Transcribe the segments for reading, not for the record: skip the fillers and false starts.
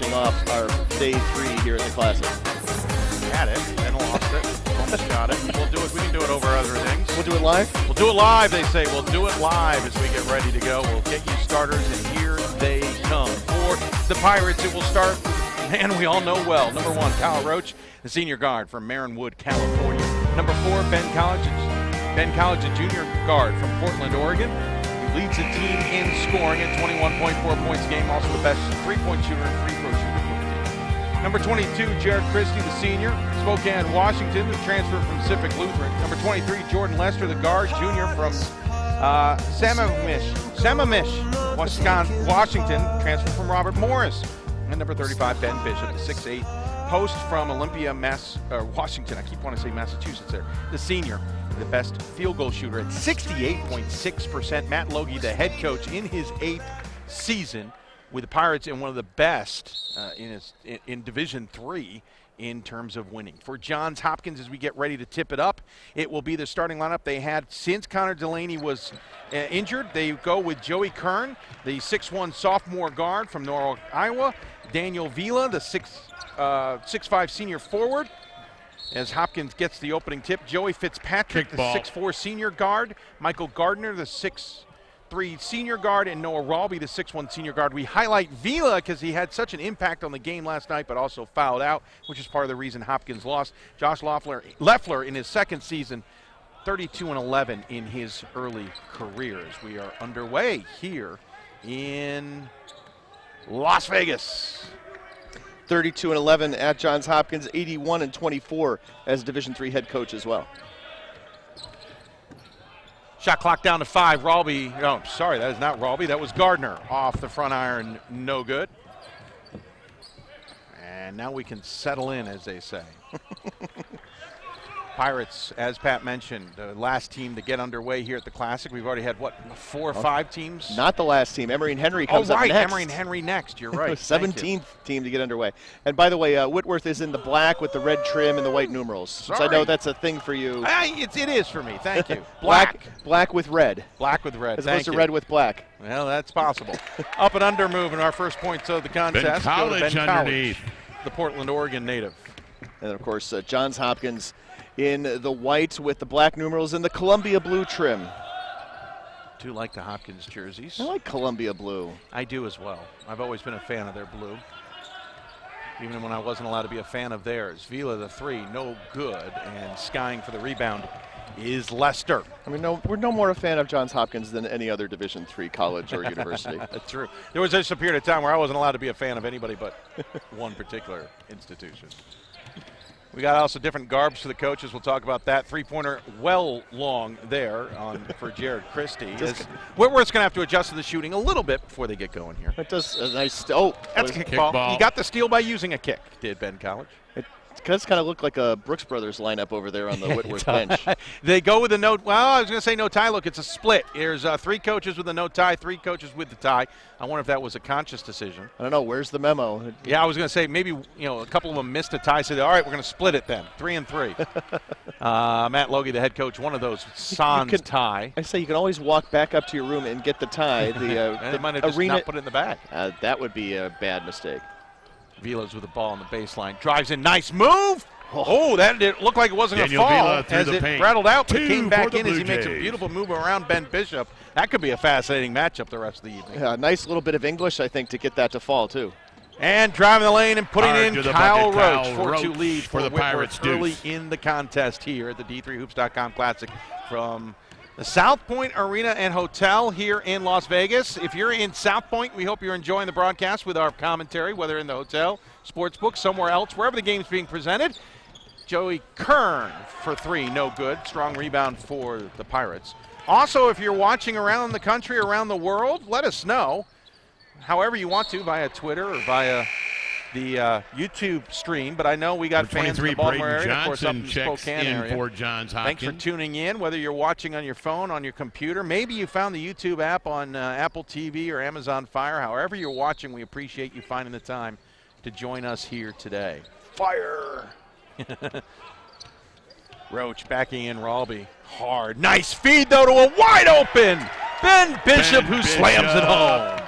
kicking off our day 3 here at the Classic. Had it, then lost it, almost got it. We'll do it. We can do it over other things. We'll do it live? We'll do it live, they say. We'll do it live as we get ready to go. We'll get you starters, and here they come. For the Pirates, it will start with a man we all know well. Number 1, Kyle Roach, the senior guard from Marinwood, California. Number 4, Ben College, a junior guard from Portland, Oregon. He leads the team in scoring at 21.4 points a game, also the best three-point shooter and free throw shooter for the team. Number 22, Jared Christie, the senior, Spokane, Washington, the transfer from Pacific Lutheran. Number 23, Jordan Lester, the guard, junior from Sammamish, Washington, transfer from Robert Morris. And number 35, Ben Bishop, the 6'8", post from Olympia, Washington. I keep wanting to say Massachusetts there. The senior, the best field goal shooter at 68.6%. Matt Logie, the head coach in his 8th season with the Pirates, and one of the best in Division III in terms of winning. For Johns Hopkins, as we get ready to tip it up, it will be the starting lineup they had since Connor Delaney was injured. They go with Joey Kern, the 6'1" sophomore guard from Norwalk, Iowa. Daniel Vila, the 6'5" senior forward. As Hopkins gets the opening tip, Joey Fitzpatrick, the 6'4" senior guard. Michael Gardner, the 6'3" senior guard, and Noah Ralby, the 6'1" senior guard. We highlight Vila because he had such an impact on the game last night, but also fouled out, which is part of the reason Hopkins lost. Josh Leffler in his second season, 32-11 in his early career, as we are underway here in Las Vegas. 32-11 at Johns Hopkins, 81-24 as Division III head coach as well. Shot clock down to 5. Ralby, no, sorry, that is not Ralby. That was Gardner off the front iron, no good. And now we can settle in, as they say. Pirates, as Pat mentioned, the last team to get underway here at the Classic. We've already had, 4 or 5 teams? Not the last team. Emory and Henry comes up next. Emory and Henry next. You're right. 17th team to get underway. And by the way, Whitworth is in the black with the red trim and the white numerals. Sorry. So I know that's a thing for you. It is for me. Thank you. Black with red. Black with red. As opposed to red with black. Well, that's possible. Up and under move in our first points of the contest. Ben College, the Portland, Oregon native. And of course, Johns Hopkins in the white with the black numerals and the Columbia blue trim. Do like the Hopkins jerseys. I like Columbia blue. I do as well. I've always been a fan of their blue, even when I wasn't allowed to be a fan of theirs. Vila, the 3, no good, and skying for the rebound is Lester. I mean, we're no more a fan of Johns Hopkins than any other Division III college or university. True. There was just a period of time where I wasn't allowed to be a fan of anybody but one particular institution. We got also different garbs for the coaches. We'll talk about that. Three-pointer well long there for Jared Christie. Whitworth's going to have to adjust to the shooting a little bit before they get going here. That does a nice that's a kickball. He got the steal by using a kick, did Ben College. It does kind of look like a Brooks Brothers lineup over there on the Whitworth bench. They go with a no. Well, I was going to say no tie. Look, it's a split. There's 3 coaches with a no tie, 3 coaches with the tie. I wonder if that was a conscious decision. I don't know. Where's the memo? Yeah, I was going to say maybe a couple of them missed a tie. Said, all right, we're going to split it then, 3 and 3. Matt Logie, the head coach, one of those sans tie. I say you can always walk back up to your room and get the tie. They might have just not put it in the bag. That would be a bad mistake. Vila's with the ball on the baseline. Drives in. Nice move. Oh, that did look like it wasn't going to fall as it rattled out, but came back in as he makes a beautiful move around Ben Bishop. That could be a fascinating matchup the rest of the evening. Yeah, nice little bit of English, I think, to get that to fall, too. And driving the lane and putting in Kyle Roach. 4-2 lead for the Pirates early in the contest here at the D3Hoops.com Classic from the South Point Arena and Hotel here in Las Vegas. If you're in South Point, we hope you're enjoying the broadcast with our commentary, whether in the hotel, sportsbook, somewhere else, wherever the game's being presented. Joey Kern for 3, no good. Strong rebound for the Pirates. Also, if you're watching around the country, around the world, let us know. However you want to, via Twitter or via the YouTube stream. But I know we got fans in the Baltimore area, of course, up in the Spokane area. For Johns Hopkins. Thanks for tuning in, whether you're watching on your phone, on your computer. Maybe you found the YouTube app on Apple TV or Amazon Fire. However you're watching, we appreciate you finding the time to join us here today. Fire! Roach backing in Ralby. Hard. Nice feed, though, to a wide open Ben Bishop, who slams it home.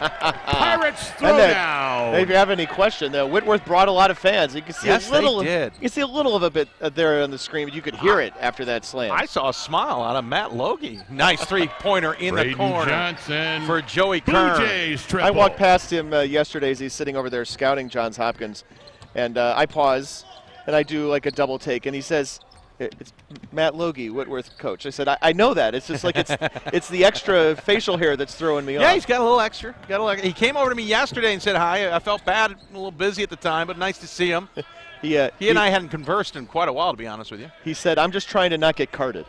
Pirates throw down. If you have any question, though, Whitworth brought a lot of fans. You can see Yes, a little. they did. You can see a little of a bit there on the screen, but you could hear it after that slam. I saw a smile out of Matt Logie. Nice three-pointer in the Braden corner Johnson for Joey Blue Kern. Jays triple. I walked past him yesterday as he's sitting over there scouting Johns Hopkins, and I pause and I do like a double take, and he says, "It's Matt Logie, Whitworth coach." I said, "I know that. It's just like it's the extra facial hair that's throwing me off." Yeah, he's got a little extra. He came over to me yesterday and said hi. I felt bad, a little busy at the time, but nice to see him. He and I hadn't conversed in quite a while, to be honest with you. He said, "I'm just trying to not get carded."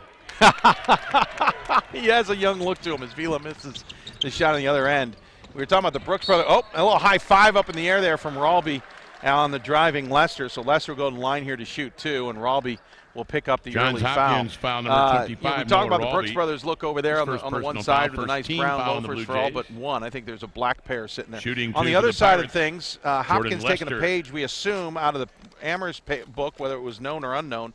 He has a young look to him as Vila misses the shot on the other end. We were talking about the Brooks brothers. Oh, a little high five up in the air there from Ralby on the driving Lester. So Lester will go to the line here to shoot two, and Ralby will pick up the Johns early Hopkins foul. foul number 25. We talk about the Noah Brooks Ralby. brothers look over there on the one personal side foul, with a nice first team brown foul on the loafers Blue for all Jays. but one. I think there's a black pair sitting there. Shooting on two the for other the side of Pirates, things, Hopkins taking a Lester. page, we assume, out of the Amherst book, whether it was known or unknown,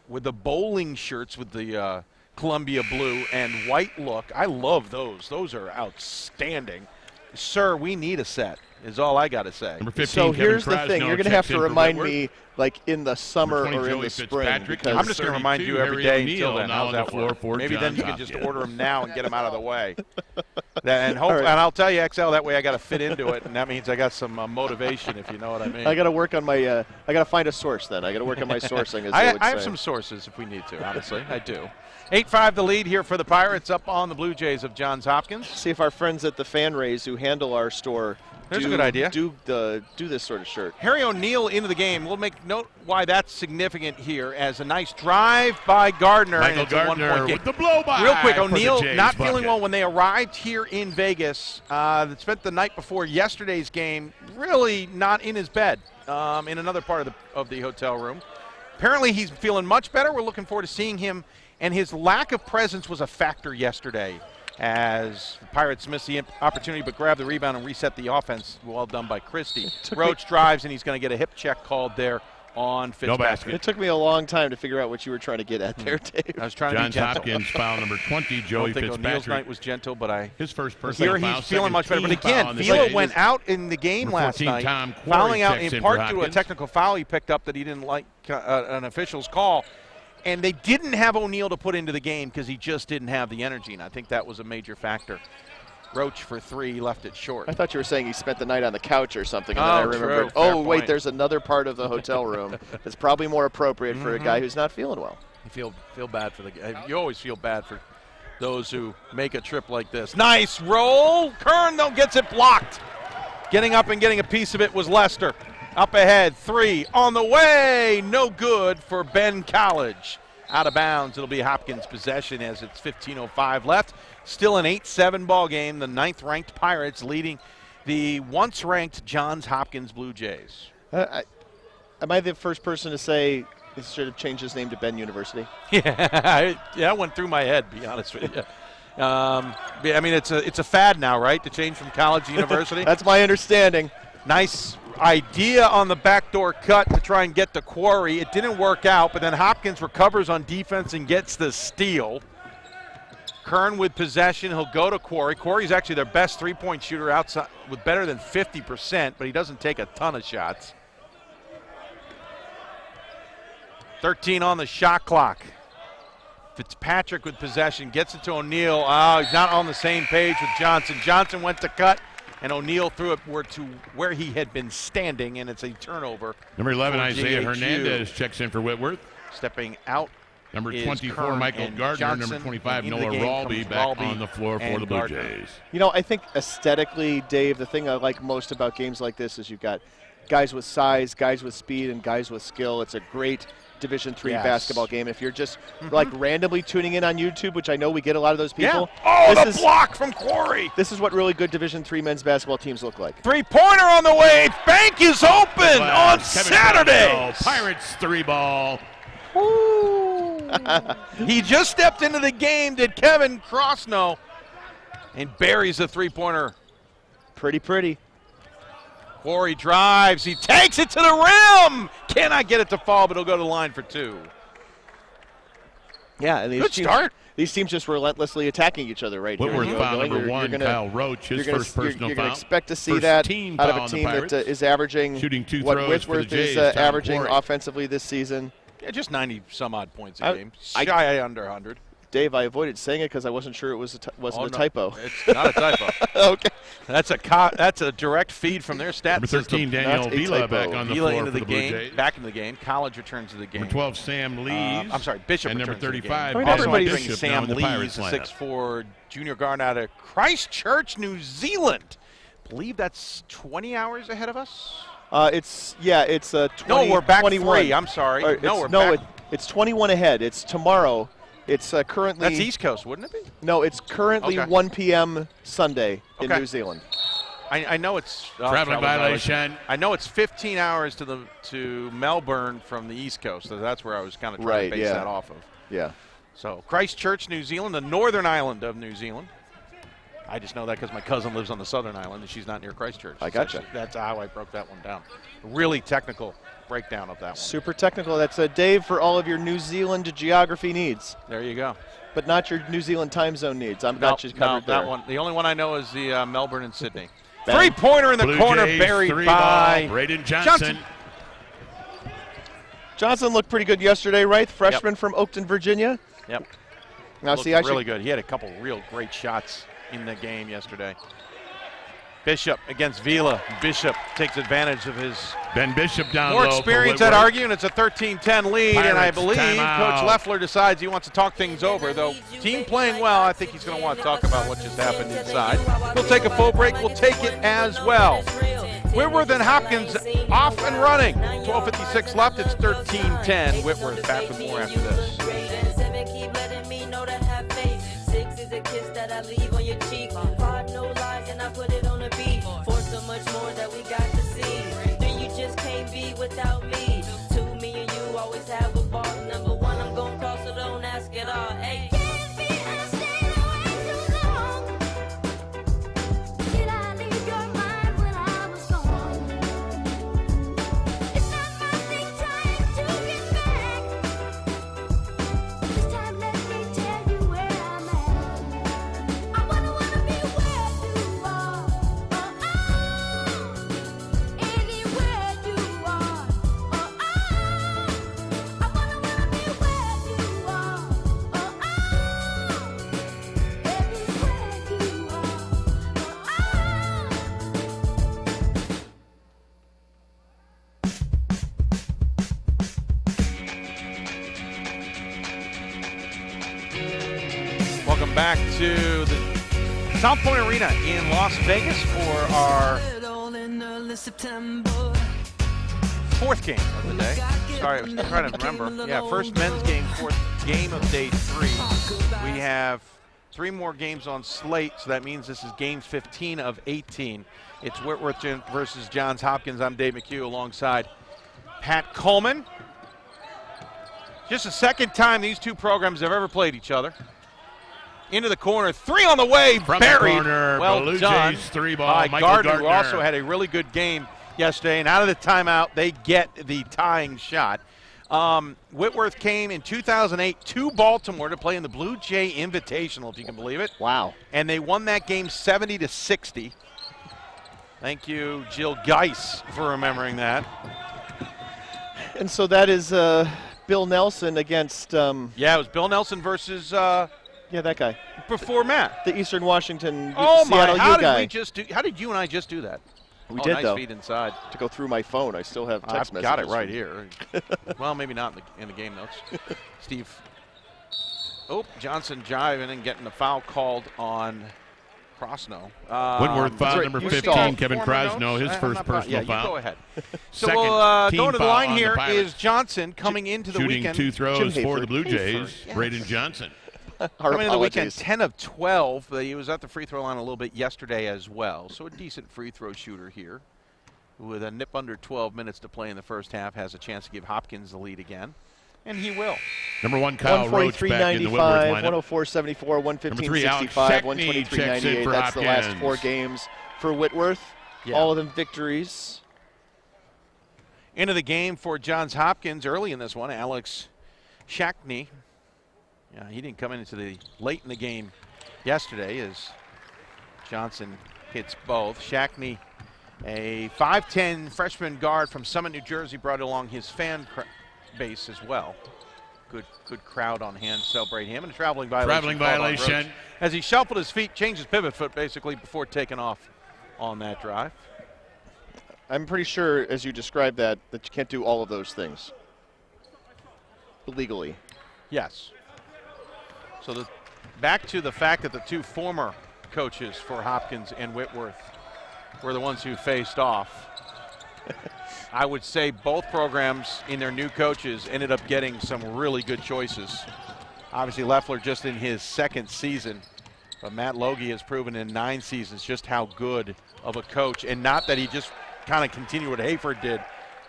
with the bowling shirts with the Columbia blue and white look. I love those. Those are outstanding. Sir, we need a set, is all I got to say. Number 15, So Kevin here's the thing. Krasno You're going to have checks to in for remind Whitworth. me, like, in the summer Number 20, or in Joey the spring. Fitzpatrick. Because I'm just going to remind you every day until then. How's that floor work? for Maybe then Johns you can just Hopkins. order them now and get them out of the way. And right. and I'll tell you, XL, that way I got to fit into it, and that means I got some motivation, if you know what I mean. I got to work on my I got to find a source then. I got to work on my sourcing, as I they would have say. some sources if we need to, honestly. I do. 8-5 the lead here for the Pirates up on the Blue Jays of Johns Hopkins. See if our friends at the Fan Rays who handle our store There's a good idea. do this sort of shirt. Harry O'Neal into the game. We'll make note why that's significant here as a nice drive by Gardner. Michael and it's a Gardner one-point game. with the blow-by. Real quick, for the O'Neal Jays not bucket. feeling well when they arrived here in Vegas. Spent the night before yesterday's game really not in his bed in another part of the hotel room. Apparently he's feeling much better. We're looking forward to seeing him, and his lack of presence was a factor yesterday as the Pirates missed the opportunity but grabbed the rebound and reset the offense. Well done by Christie. Roach drives, and he's going to get a hip check called there on Fitzpatrick. basket. It took me a long time to figure out what you were trying to get at there, Dave. I was trying Johns to be gentle. Hopkins foul number 20, I Joey don't think O'Neal's Fitzpatrick. night was gentle, but His first personal here foul, he's feeling second much better. But team foul again, on the Vila Jays. went out in the game Number last 14, night, Tom Quarry fouling out checks in in part for due to a Hopkins. technical foul he picked up that he didn't like an official's call. And they didn't have O'Neal to put into the game because he just didn't have the energy, and I think that was a major factor. Roach for three, left it short. I thought you were saying he spent the night on the couch or something, and Oh, then I remembered, true. Fair oh, wait, point. there's another part of the hotel room that's probably more appropriate for a guy who's not feeling well. You feel bad for the guy. You always feel bad for those who make a trip like this. Nice roll. Kern, though, gets it blocked. Getting up and getting a piece of it was Lester. Up ahead, three on the way. No good for Ben College. Out of bounds. It'll be Hopkins' possession as it's 15:05 left. Still an 8-7 ball game. The 9th-ranked Pirates leading the once-ranked Johns Hopkins Blue Jays. Am I the first person to say he should have changed his name to Ben University? Yeah, that went through my head, to be honest with you. I mean, it's a fad now, right, to change from college to university? That's my understanding. Nice idea on the backdoor cut to try and get the Quarry. It didn't work out, but then Hopkins recovers on defense and gets the steal. Kern with possession. He'll go to Quarry. Quarry's actually their best three-point shooter outside with better than 50%, but he doesn't take a ton of shots. 13 on the shot clock. Fitzpatrick with possession, gets it to O'Neal. Oh, he's not on the same page with Johnson. Johnson went to cut, and O'Neal threw it to where he had been standing, and it's a turnover. Number 11, for Isaiah GHU. Hernandez checks in for Whitworth. Stepping out Number is 24, Kern Michael and Gardner. Johnson. Number 25, Into the Noah game Ralby comes back Ralby on the floor for and the Blue Gardner. Jays. You know, I think aesthetically, Dave, the thing I like most about games like this is you've got guys with size, guys with speed, and guys with skill. It's a great Division III Yes. basketball game. If you're just like randomly tuning in on YouTube, which I know we get a lot of those people. Yeah. Oh, this the block from Quarry. This is what really good Division III men's basketball teams look like. Three-pointer on the way. Bank is open on Kevin Saturday. Krasno, Pirates 3-ball. He just stepped into the game, did Kevin Krasno, and buries the three-pointer. Pretty. Quarry drives. He takes it to the rim. Cannot get it to fall, but he'll go to the line for two. Yeah, and these Good teams, start. these teams just relentlessly attacking each other right Whitworth here. foul number You're 1, gonna- Kyle Roach, his first personal You're foul. going to expect to see First that team out of foul a on the team that Pirates. is averaging Shooting 2 what throws for the Whitworth is Jays, Tom averaging Quarry. offensively this season. Yeah, just 90-some-odd points a game. I- Shy under 100. Dave, I avoided saying it because I wasn't sure it wasn't a typo. It's not a typo. Okay. That's a direct feed from their stat Number 13, system. Daniel Not a Vila typo. back on the Vila floor into for the the Blue game, Jays. back into the game. College returns to the game. Number 12, Sam Lees. I'm sorry, Bishop And number returns to the game. 35, I mean, Also everybody's- entering Bishop now Sam in the Lees, Pirates a lineup. 6'4" junior guard out of Christchurch, New Zealand. Believe that's 20 hours ahead of us. It's 20. No, we're back 21. 3. I'm sorry. Or No, we're back. it's 21 ahead. It's tomorrow. It's currently. That's East Coast, wouldn't it be? No, it's currently Okay. 1 p.m. Sunday in Okay. New Zealand. I know it's Traveling violation. I know it's 15 hours to Melbourne from the East Coast. So that's where I was kind of trying Right, to base yeah. that off of. Yeah. So Christchurch, New Zealand, the northern island of New Zealand. I just know that because my cousin lives on the southern island and she's not near Christchurch. I gotcha. That's how I broke that one down. Really technical breakdown of that one. Super technical. That's Dave for all of your New Zealand geography needs, There you go. but not your New Zealand time zone needs. I'm got you covered there. that one. The only one I know is the Melbourne and Sydney. Bang. Three-pointer in the Blue corner, Jays, buried 3 by ball, Braden Johnson. Johnson looked pretty good yesterday, right? The freshman from Oakton, Virginia. Yep. Now, Looked see, I really should, good. He had a couple real great shots in the game yesterday. Bishop against Vila. Bishop takes advantage of his Ben Bishop down more low for experience at Whitworth. arguing. It's a 13-10 lead, and I Pirates, believe timeout. Coach Leffler decides he wants to talk things over. Though team playing well, I think he's going to want to talk about what just happened inside. We'll take a full break. We'll take it as well. Whitworth and Hopkins off and running. 12:56 left. It's 13-10. Whitworth back with more after this. Keep letting me know to have faith. 6 is a kiss that I leave on your cheek. 5 no lies and I put it on the beat. 4 so much more that we got to see. 3 you just can't be without me. 2 me and you always have a ball. Number 1 I'm gon' call so don't ask at all. Hey. Welcome back to the South Point Arena in Las Vegas for our fourth game of the day. Sorry, I was trying to remember. Yeah, first men's game, fourth game of day 3. We have 3 more games on slate, so that means this is game 15 of 18. It's Whitworth versus Johns Hopkins. I'm Dave McHugh alongside Pat Coleman. Just the second time these two programs have ever played each other. Into the corner, 3 on the way, From buried. the corner, Well Blue done Jays 3 ball, by Michael Gardner, who Gardner. also had a really good game yesterday. And out of the timeout, they get the tying shot. Whitworth came in 2008 to Baltimore to play in the Blue Jay Invitational, if you can believe it. wow. And they won that game 70-60. Thank you, Jill Geis, for remembering that. And so that is Bill Nelson against, Yeah, it was Bill Nelson versus yeah, that guy. before Matt. The Eastern Washington Oh Seattle my! How U guy. How did you and I just do that? We Oh, did, nice though. feed inside. To go through my phone, I still have text I've messages. got it right here. Well, maybe not in the game notes. Steve. Oh, Johnson jiving and getting the foul called on Krosno. Whitworth foul right, number you 15, stalled. Kevin Former Krosno, notes? his I'm first not- personal yeah, foul. You go ahead. So Second we'll team go to the foul line on the here Pirates. is Johnson coming into the Shooting weekend. 2 Jim throws for Hayford. the Blue Jays, Hayford, Braden yes. Johnson. Our Coming into the weekend, apologies. 10 of 12. He was at the free throw line a little bit yesterday as well. So a decent free throw shooter here. With a nip under 12 minutes to play in the first half, has a chance to give Hopkins the lead again. And he will. Number 1, Kyle Roach back in the Whitworth 143.95, lineup. 104.74, 3, Alex 115.65, Shackney checks in 123.98. for That's the last Hopkins. 4 games for Whitworth. Yeah. All of them victories. Into the game for Johns Hopkins early in this one, Alex Shackney. Yeah, he didn't come into the late in the game yesterday as Johnson hits both. Shackney, a 5'10" freshman guard from Summit, New Jersey, brought along his fan base as well. Good crowd on hand to celebrate him, and a traveling violation. Traveling violation. As he shuffled his feet, changed his pivot foot basically before taking off on that drive. I'm pretty sure, as you described that you can't do all of those things legally. Yes. So back to the fact that the two former coaches for Hopkins and Whitworth were the ones who faced off. I would say both programs in their new coaches ended up getting some really good choices. Obviously Leffler just in his second season, but Matt Logie has proven in 9 seasons just how good of a coach, and not that he just kind of continued what Hayford did.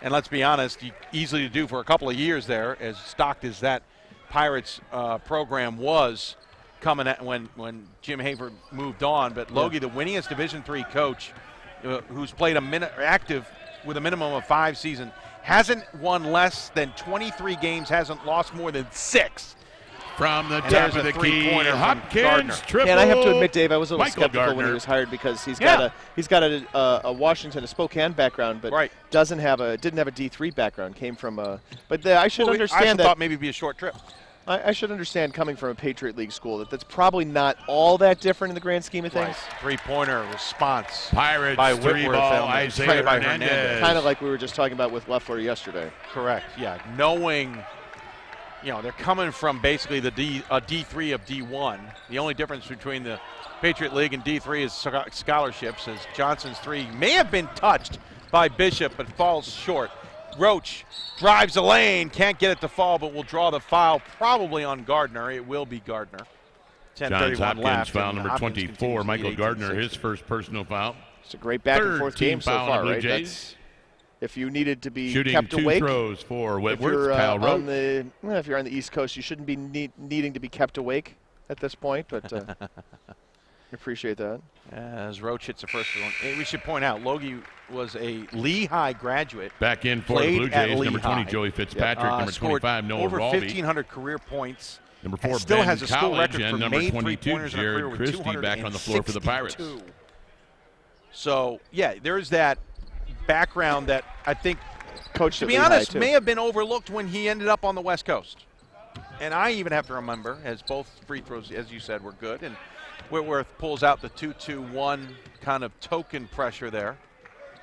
And let's be honest, easily to do for a couple of years there, as stocked as that Pirates program was coming at when Jim Hayford moved on. But Logie, the winningest Division III coach, who's played active with a minimum of 5 seasons, hasn't won less than 23 games, hasn't lost more than 6. From the top of the key, Hopkins triple. And I have to admit, Dave, I was a little skeptical Gardner. when he was hired because he's got a Washington, a Spokane background, but didn't have a D3 background. Came from I should understand that. I thought maybe it'd be a short trip. I should understand, coming from a Patriot League school, that's probably not all that different in the grand scheme of things. Right. 3-pointer response. Pirates by 3-ball, Isaiah Hernandez. Kind of like we were just talking about with Leffler yesterday. Correct, yeah. Knowing, they're coming from basically a D3 of D1. The only difference between the Patriot League and D3 is scholarships, as Johnson's 3 may have been touched by Bishop, but falls short. Roach drives the lane, can't get it to fall, but will draw the foul probably on Gardner. It will be Gardner. Johns Hopkins foul number 24. Michael Gardner, his first personal foul. It's a great back-and-forth game so far, right? That's, if you needed to be shooting kept 2 awake, throws for Whitworth, Kyle Roach. If you're on the East Coast, you shouldn't be needing to be kept awake at this point, but I appreciate that. As Roach hits the first one. We should point out, Logie was a Lehigh graduate. Back in for the Blue Jays, number 20, Joey Fitzpatrick, number 25, Noah over Rawley. 1,500 career points. Number 4, still Ben has a school College, record and for number made 22, three-pointers in a career Jared with Christie, back on the floor for the Pirates. So, yeah, there's that background that I think, Coach, to be honest, may have been overlooked when he ended up on the West Coast. And I even have to remember, as both free throws, as you said, were good, and Whitworth pulls out the 2-2-1 kind of token pressure there,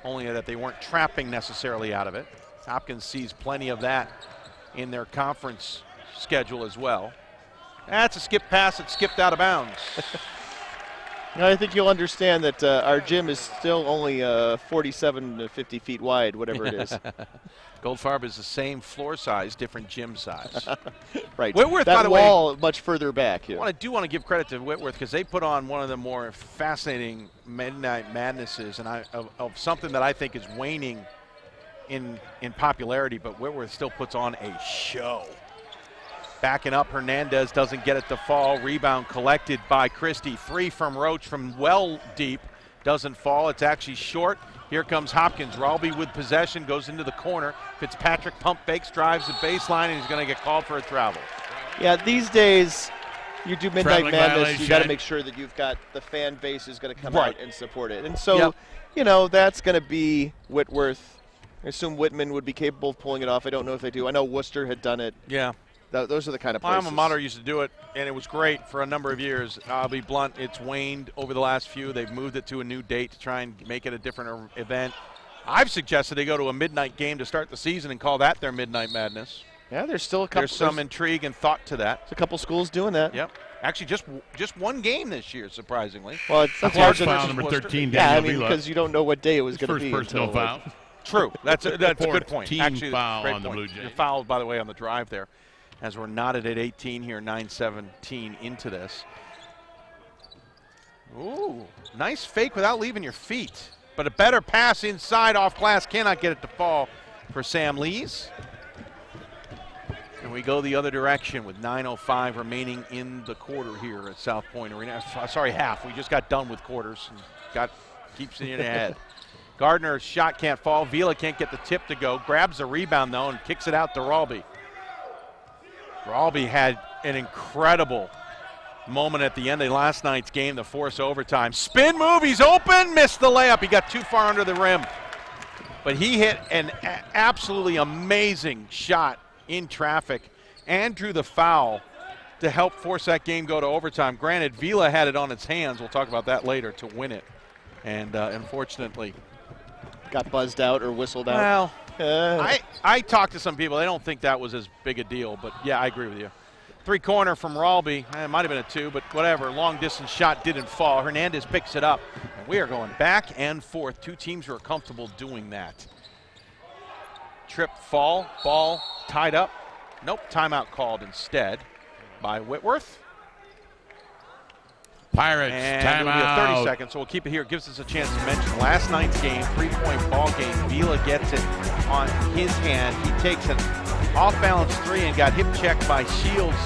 only that they weren't trapping necessarily out of it. Hopkins sees plenty of that in their conference schedule as well. That's a skip pass that skipped out of bounds. I think you'll understand that our gym is still only 47 to 50 feet wide, whatever it is. Goldfarb is the same floor size, different gym size. Right. Whitworth, that by the wall way, much further back. Yeah. I do want to give credit to Whitworth because they put on one of the more fascinating Midnight Madnesses, and of something that I think is waning in popularity, but Whitworth still puts on a show. Backing up, Hernandez doesn't get it to fall. Rebound collected by Christie. 3 from Roach from well deep. Doesn't fall. It's actually short. Here comes Hopkins. Ralby with possession, goes into the corner. Fitzpatrick pump fakes, drives the baseline, and he's going to get called for a travel. Yeah, these days, you do Midnight Traveling Madness, violation. you got to make sure that you've got the fan base is going to come Right. out and support it. And so, that's going to be Whitworth. I assume Whitman would be capable of pulling it off. I don't know if they do. I know Worcester had done it. Yeah. Those are the kind of My places. alma mater used to do it, and it was great for a number of years. I'll be blunt, it's waned over the last few. They've moved it to a new date to try and make it a different event. I've suggested they go to a midnight game to start the season and call that their Midnight Madness. Yeah, there's still a couple. There's some intrigue and thought to that. There's a couple schools doing that. Yep. Actually, just one game this year, surprisingly. Well, That's hard foul to number 13, Yeah, I Daniel mean, Vila. because you don't know what day it was going to First be. personal until, foul. True. That's a good point. Team Actually, foul great on the point. Blue Jays. You're fouled, by the way, on the drive there, as we're knotted at 18 here, 9:17 into this. Ooh, nice fake without leaving your feet. But a better pass inside off glass, cannot get it to fall for Sam Lees. And we go the other direction with 9:05 remaining in the quarter here at South Point Arena. Sorry, half. We just got done with quarters. And keeps it in ahead. Gardner's shot can't fall. Vila can't get the tip to go. Grabs the rebound, though, and kicks it out to Ralby. Ralby had an incredible moment at the end of last night's game to force overtime. Spin move, he's open, missed the layup. He got too far under the rim. But he hit an absolutely amazing shot in traffic and drew the foul to help force that game go to overtime. Granted, Vila had it on its hands, we'll talk about that later, to win it. And unfortunately, got buzzed out or whistled out. Well, I talked to some people. They don't think that was as big a deal, but yeah, I agree with you. 3-corner from Ralby. It might have been a 2, but whatever. Long distance shot didn't fall. Hernandez picks it up. And we are going back and forth. Two teams who are comfortable doing that. Trip, fall, ball tied up. Nope, timeout called instead by Whitworth. Pirates, and it'll be a 30 seconds, so we'll keep it here. It gives us a chance to mention last night's game, 3-point ball game. Vila gets it on his hand. He takes an off-balance 3 and got hip checked by Shields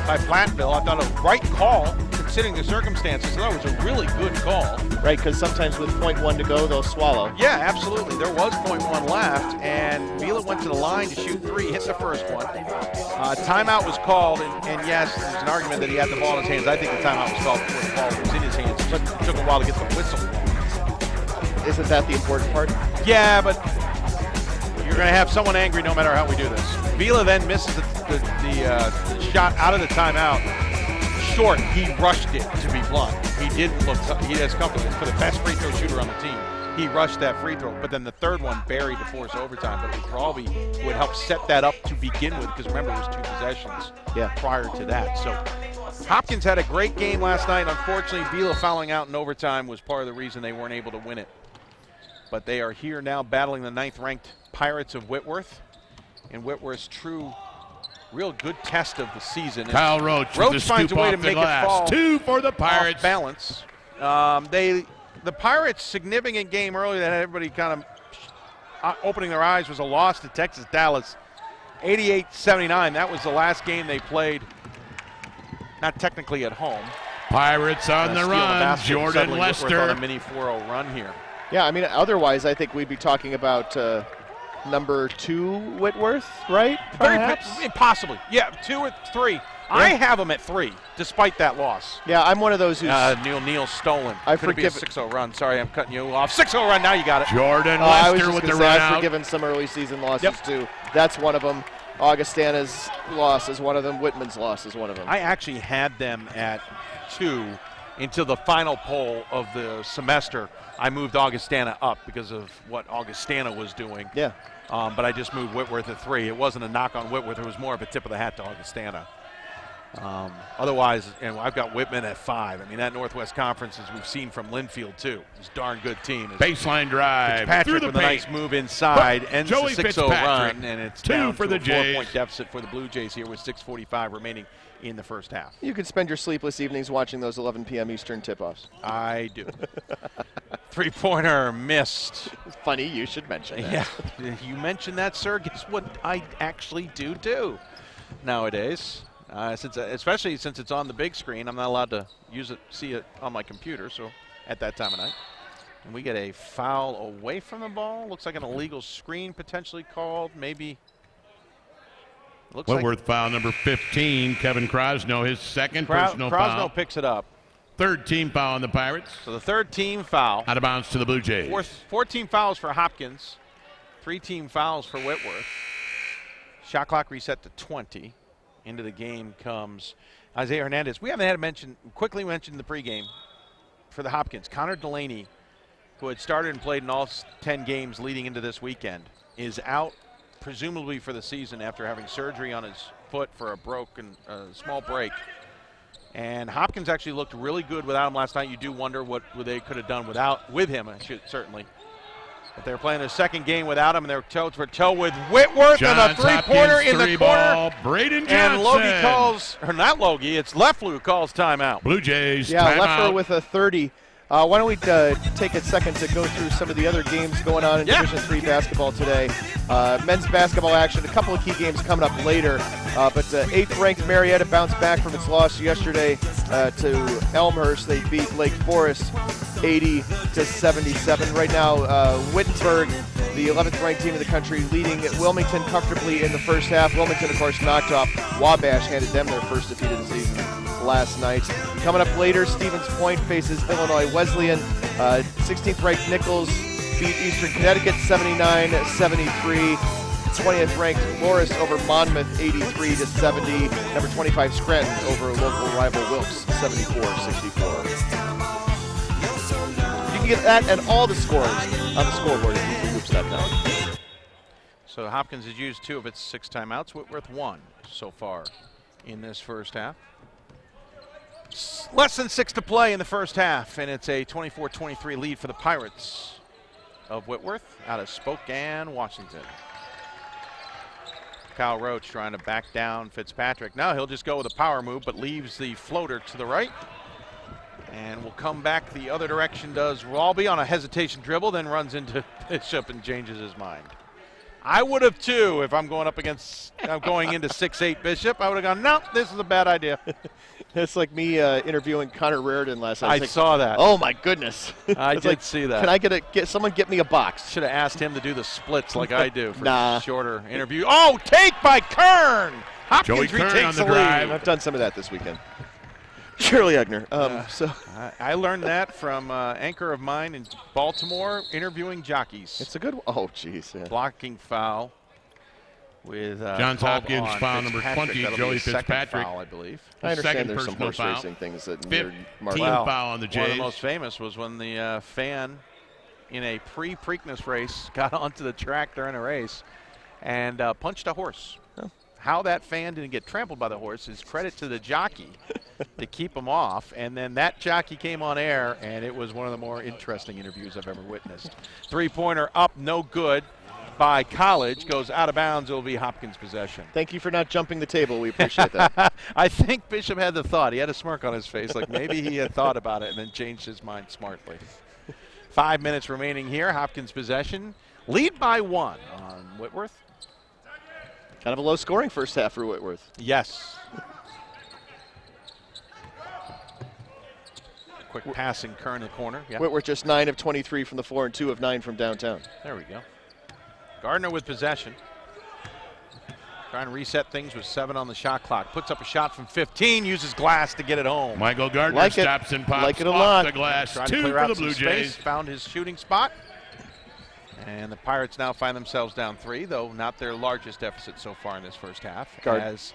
by Platteville. I thought a right call, considering the circumstances. So that was a really good call. Right, because sometimes with .1 to go, they'll swallow. Yeah, absolutely. There was .1 left, and Vila went to the line to shoot 3, hit the first one. Timeout was called, and yes, there's an argument that he had the ball in his hands. I think the timeout was called before the ball was in his hands. It took a while to get the whistle. Isn't that the important part? Yeah, but you're going to have someone angry no matter how we do this. Vila then misses the shot out of the timeout. Short, he rushed it, to be blunt. He didn't look, he is comfortable. For the best free throw shooter on the team, he rushed that free throw, but then the third one buried to force overtime. But it was Ralby who would help set that up to begin with, because remember, it was 2 possessions prior to that. So Hopkins had a great game last night. Unfortunately, Vila fouling out in overtime was part of the reason they weren't able to win it. But they are here now battling the 9th-ranked Pirates of Whitworth. And Whitworth's true, real good test of the season. Kyle Roach finds a way to make it fall. 2 for the Pirates. Off balance. The Pirates' significant game earlier that had everybody kind of opening their eyes was a loss to Texas Dallas, 88-79. That was the last game they played, not technically at home. Pirates on the run. Jordan Lester on a mini 4-0 run here. Yeah, I mean, otherwise I think we'd be talking about number 2 Whitworth, right? Possibly. Yeah, 2 or 3. Yeah. I have them at 3, despite that loss. Yeah, I'm one of those who's... Neil stolen. I forgive it. 6-0 run. Sorry, I'm cutting you off. 6-0 run, now you got it. Jordan Lester with the run out. I've forgiven some early season losses, too. That's one of them. Augustana's loss is one of them. Whitman's loss is one of them. I actually had them at 2 until the final poll of the semester. I moved Augustana up because of what Augustana was doing. Yeah. But I just moved Whitworth at 3. It wasn't a knock on Whitworth. It was more of a tip of the hat to Augustana. Otherwise, I've got Whitman at 5. I mean, that Northwest Conference, as we've seen from Linfield, too, is a darn good team. Baseline drive. Patrick with a nice move inside, ends the 6-0 run, and it's 2 down for to the a Jays. 4-point deficit for the Blue Jays here with 6:45 remaining in the first half. You could spend your sleepless evenings watching those 11 p.m. Eastern tip-offs. I do. 3-pointer missed. It's funny you should mention that. Yeah, you mentioned that, sir. Guess what I actually do nowadays. Especially since it's on the big screen, I'm not allowed to see it on my computer, so at that time of night. And we get a foul away from the ball. Looks like an illegal screen potentially called, maybe. Whitworth foul number 15. Kevin Krosno, his second personal foul. Krosno picks it up. Third team foul on the Pirates. So the third team foul. Out of bounds to the Blue Jays. 14 fouls for Hopkins. 3 team fouls for Whitworth. Shot clock reset to 20. Into the game comes Isaiah Hernandez. We haven't had quickly mentioned the pregame for the Hopkins. Connor Delaney, who had started and played in all 10 games leading into this weekend, is out presumably for the season after having surgery on his foot for a small break. And Hopkins actually looked really good without him last night. You do wonder what they could have done with him, certainly. But they're playing their second game without him, and they're toe-to-toe with Whitworth and a three-pointer in the corner. Braden Johnson. And Logie calls, or not Logie, it's Leffler who calls timeout. Blue Jays, yeah, timeout. Leffler with a 30. Why don't we take a second to go through some of the other games going on in Division III basketball today. Men's basketball action, a couple of key games coming up later. But 8th-ranked Marietta bounced back from its loss yesterday to Elmhurst. They beat Lake Forest 80-77. Right now, Wittenberg the 11th ranked team in the country, leading Wilmington comfortably in the first half. Wilmington, of course, knocked off Wabash, handed them their first defeat of the season last night. Coming up later, Stevens Point faces Illinois Wesleyan. 16th ranked Nichols beat Eastern Connecticut 79-73. 20th ranked Loris over Monmouth 83-70. Number 25 Scranton over local rival Wilkes 74-64. You can get that and all the scores on the scoreboard at hoops.com. So Hopkins has used 2 of its 6 timeouts. Whitworth 1 so far in this first half. Less than 6 to play in the first half, and it's a 24-23 lead for the Pirates of Whitworth out of Spokane, Washington. Kyle Roach trying to back down Fitzpatrick. Now he'll just go with a power move, but leaves the floater to the right. And will come back the other direction, does Walby on a hesitation dribble, then runs into Bishop and changes his mind. I would have too if I'm going up against, going into 6'8" Bishop. I would have gone, no, this is a bad idea. It's like me interviewing Connor Raridan last night. I saw that. Oh my goodness! I did see that. Can I get someone get me a box? Should have asked him to do the splits like I do for a shorter interview. Oh, take by Kern. Hopkins retakes the lead. I've done some of that this weekend. Shirley Egner. I learned that from anchor of mine in Baltimore, interviewing jockeys. It's a good one. Oh, jeez. Yeah. Blocking foul with Johns Hopkins foul number 20, Joey Fitzpatrick. Foul, I believe. I understand there's some personal horse foul. racing things that 15 well, foul on the Jays. One of the most famous was when the fan in a pre-Preakness race got onto the track during a race and punched a horse. Oh. How that fan didn't get trampled by the horse is credit to the jockey to keep him off. And then that jockey came on air, and it was one of the more interesting interviews I've ever witnessed. Three-pointer up, no good by College. Goes out of bounds. It will be Hopkins' possession. Thank you for not jumping the table. We appreciate that. I think Bishop had the thought. He had a smirk on his face, like maybe he had thought about it and then changed his mind smartly. 5 minutes remaining here. Hopkins' possession. Lead by 1 on Whitworth. Kind of a low-scoring first half for Whitworth. Yes. Quick passing, Kern in the corner. Yeah. Whitworth just 9 of 23 from the floor and 2 of 9 from downtown. There we go. Gardner with possession. Trying to reset things with 7 on the shot clock. Puts up a shot from 15, uses glass to get it home. Michael Gardner stops and pops like it a off lot. the glass. Trying 2 to clear for out the some Blue Jays. space, found his shooting spot. And the Pirates now find themselves down 3, though not their largest deficit so far in this first half. As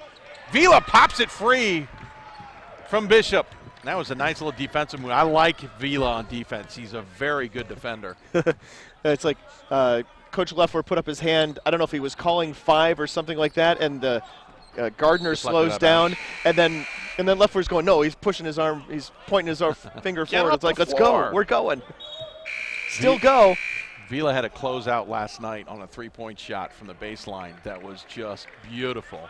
Vila pops it free from Bishop. That was a nice little defensive move. I like Vila on defense. He's a very good defender. It's like Coach Leffler put up his hand. I don't know if he was calling 5 or something like that, and Gardner slows down, and then Leffler's going, no, he's pushing his arm, he's pointing his finger forward. It's like, let's go, we're going. Still go. Vila had a closeout last night on a 3-point shot from the baseline that was just beautiful.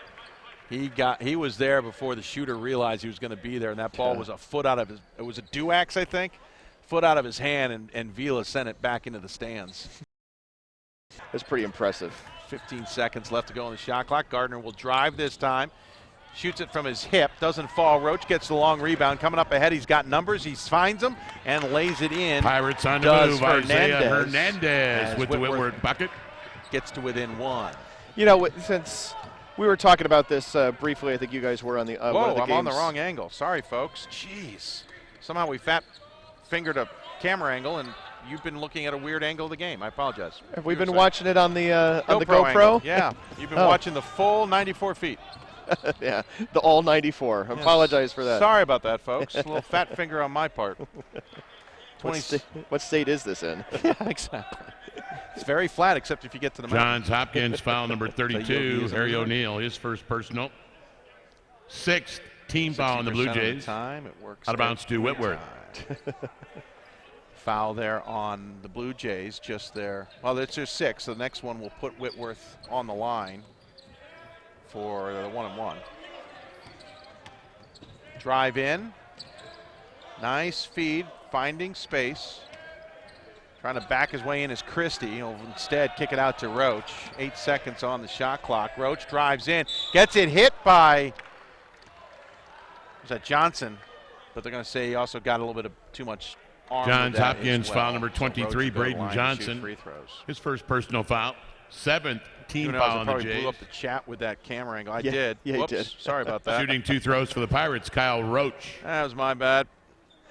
He was there before the shooter realized he was going to be there, and that ball was a foot out of his. It was a Duax, I think, foot out of his hand, and Vila sent it back into the stands. That's pretty impressive. 15 seconds left to go on the shot clock. Gardner will drive this time. Shoots it from his hip, doesn't fall. Roach gets the long rebound. Coming up ahead, he's got numbers. He finds them and lays it in. Pirates on the move. Isaiah Hernandez with the Whitworth bucket. Gets to within 1. You know, since we were talking about this briefly, I think you guys were on the one of the I'm games. on the wrong angle. Sorry, folks. Jeez. Somehow we fat-fingered a camera angle, and you've been looking at a weird angle of the game. I apologize. Have we been watching it on the GoPro? Angle. Yeah. You've been watching the full 94 feet. Yeah, the all 94. I apologize for that. Sorry about that, folks. A little fat finger on my part. What state is this in? Yeah, exactly. It's very flat, except if you get to the mountain. Johns Hopkins foul number 32, Harry O'Neill, his first personal. 6th team foul on the Blue Jays. Time, it works out of bounds to Whitworth. Foul there on the Blue Jays, just there. Well, it's just 6. So the next one will put Whitworth on the line for the 1-and-1. Drive in. Nice feed, finding space. Trying to back his way in is Christie. He'll instead kick it out to Roach. 8 seconds on the shot clock. Roach drives in, gets it hit by, was that Johnson? But they're going to say he also got a little bit of too much armed Johns with that Hopkins as well. foul number So 23, Roach will go to the Braden line to shoot Johnson. free throws. His first personal foul. 7th team Who knows, foul I on the probably Jays. blew up the chat with that camera angle. I Yeah, did. yeah, you Whoops, did. sorry about that. Shooting 2 throws for the Pirates, Kyle Roach. That was my bad.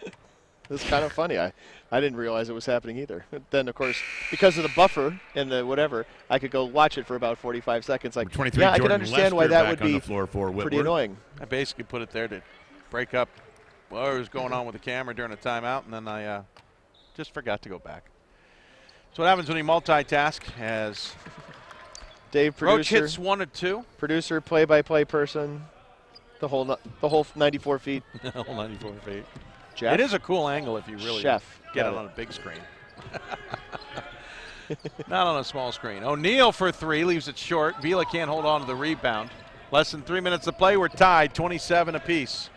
It was kind of funny. I didn't realize it was happening either. Then, of course, because of the buffer and the whatever, I could go watch it for about 45 seconds. Like, 23, yeah, I Jordan can understand Lester why that back would on be the floor for pretty Whitworth. annoying. I basically put it there to break up whatever was going on with the camera during a timeout, and then I just forgot to go back. So what happens when you multitask? As Dave, Roach producer, hits 1 or 2. producer, play-by-play person, the whole 94 feet. 94 feet. Jeff? It is a cool angle if you really Chef. get it on a big screen. Not on a small screen. O'Neal for 3, leaves it short. Vila can't hold on to the rebound. Less than 3 minutes to play. We're tied, 27 apiece.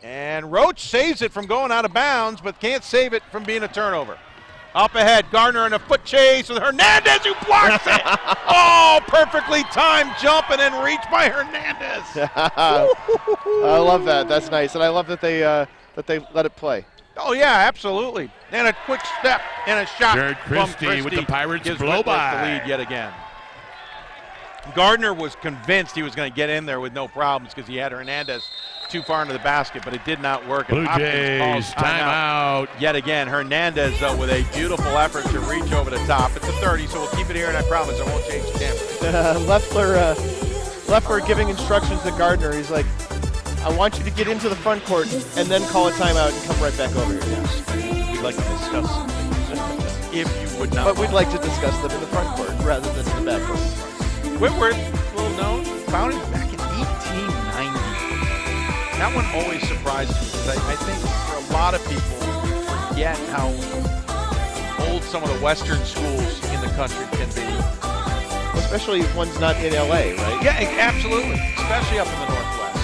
And Roach saves it from going out of bounds, but can't save it from being a turnover. Up ahead, Gardner in a foot chase with Hernandez, who blocks it. Oh, perfectly timed jump and then reach by Hernandez. I love that. That's nice, and I love that they let it play. Oh, yeah, absolutely. And a quick step and a shot Jared from Christie with the Pirates gives blow Whitworth by. the lead yet again. Gardner was convinced he was going to get in there with no problems because he had Hernandez too far into the basket, but it did not work. Blue And Hopkins calls Jays timeout. yet again. Hernandez, though, with a beautiful effort to reach over the top. It's a 30, so we'll keep it here, and I promise I won't change the camera. Leffler giving instructions to Gardner. He's like, I want you to get into the front court and then call a timeout and come right back over here. Yes. We'd like to discuss if you would not. But we'd like to discuss them in the front court rather than in the back court. Whitworth, little known, founded back in 1890. That one always surprises me because I think for a lot of people forget how old some of the Western schools in the country can be. Especially if one's not in LA, right? Yeah, absolutely, especially up in the Northwest.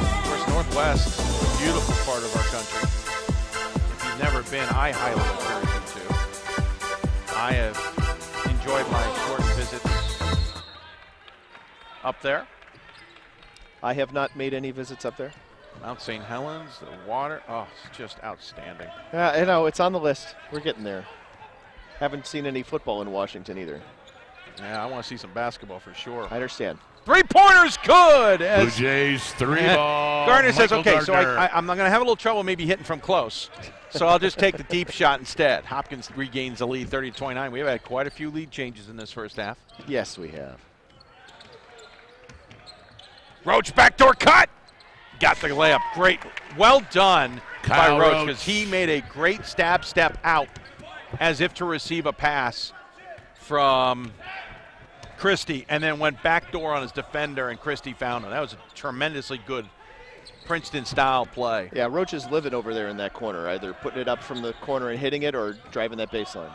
Of course, Northwest is a beautiful part of our country. If you've never been, I highly encourage you to. I have enjoyed my short visits up there. I have not made any visits up there. Mount St. Helens, the water, oh, it's just outstanding. Yeah, you know, it's on the list. We're getting there. Haven't seen any football in Washington either. Yeah, I want to see some basketball for sure. I understand. 3-pointers good. Blue As Jays 3-ball. Gardner says, Michael okay, so Gardner. I'm going to have a little trouble maybe hitting from close. So I'll just take the deep shot instead. Hopkins regains the lead, 30-29. We've had quite a few lead changes in this first half. Yes, we have. Roach backdoor cut. Got the layup. Great. Well done Kyle by Roach Roach. because he made a great step out as if to receive a pass from Christie and then went backdoor on his defender and Christie found him. That was a tremendously good Princeton-style play. Yeah, Roach is living over there in that corner, either putting it up from the corner and hitting it or driving that baseline.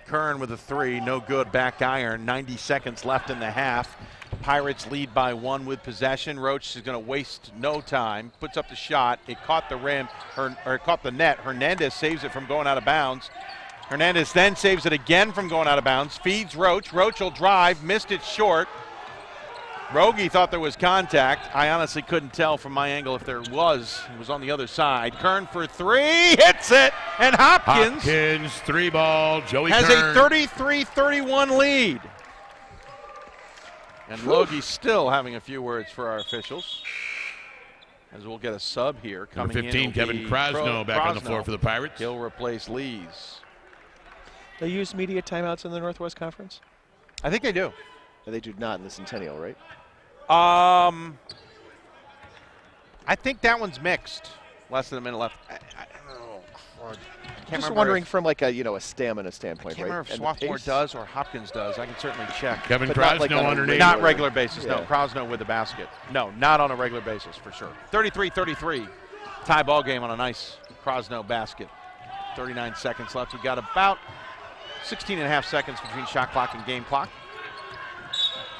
Kern with a 3, no good, back iron, 90 seconds left in the half. Pirates lead by 1 with possession. Roach is going to waste no time, puts up the shot. It caught the rim, or it caught the net. Hernandez saves it from going out of bounds. Hernandez then saves it again from going out of bounds, feeds Roach. Roach will drive, missed it short. Rogie thought there was contact. I honestly couldn't tell from my angle if there was. It was on the other side. Kern for 3, hits it, and Hopkins 3-ball. Joey has Kern. a 33-31 lead. And Logie still having a few words for our officials. As we'll get a sub here coming Number 15, in. Kevin Krasno back on the floor for the Pirates. He'll replace Lees. They use media timeouts in the Northwest Conference? I think they do. They do not in the Centennial, right? I think that one's mixed. Less than a minute left. Just wondering from like a a stamina I standpoint, can't right? remember if And the Swarthmore pace? does or Hopkins does. I can certainly check. Kevin But not Krasno like on a underneath. Not regular basis, no. Yeah. Krasno with the basket. No, not on a regular basis for sure. 33-33. Tie ball game on a nice Krasno basket. 39 seconds left. We've got about 16 and a half seconds between shot clock and game clock.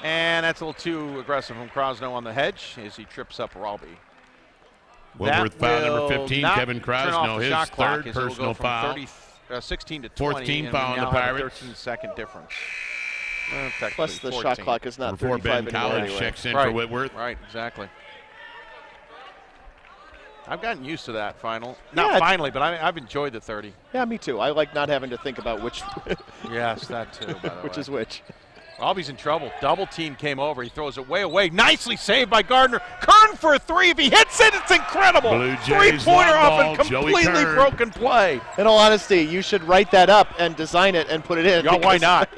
And that's a little too aggressive from Krasno on the hedge as he trips up Ralby. Whitworth foul number 15, not Kevin turn off Krasno, the his shot clock third as it will personal go from foul. 16 to 20. Fourth team and foul we on the now have a Pirates. 13-second difference. Plus the 14. shot clock is not Before 35 Ben anymore College anyway. checks in Right. for Whitworth. Right, exactly. I've gotten used to that final. Yeah, Not finally, but I've enjoyed the 30. Yeah, me too. I like not having to think about which Yes, that too, by the which way. is which. Robbie's in trouble. Double team came over. He throws it way away. Nicely saved by Gardner. Kern for a 3. If he hits it, it's incredible. Blue Jays 3-pointer long off a ball, Joey completely Kern. broken play. In all honesty, you should write that up and design it and put it in. Yeah, why because not?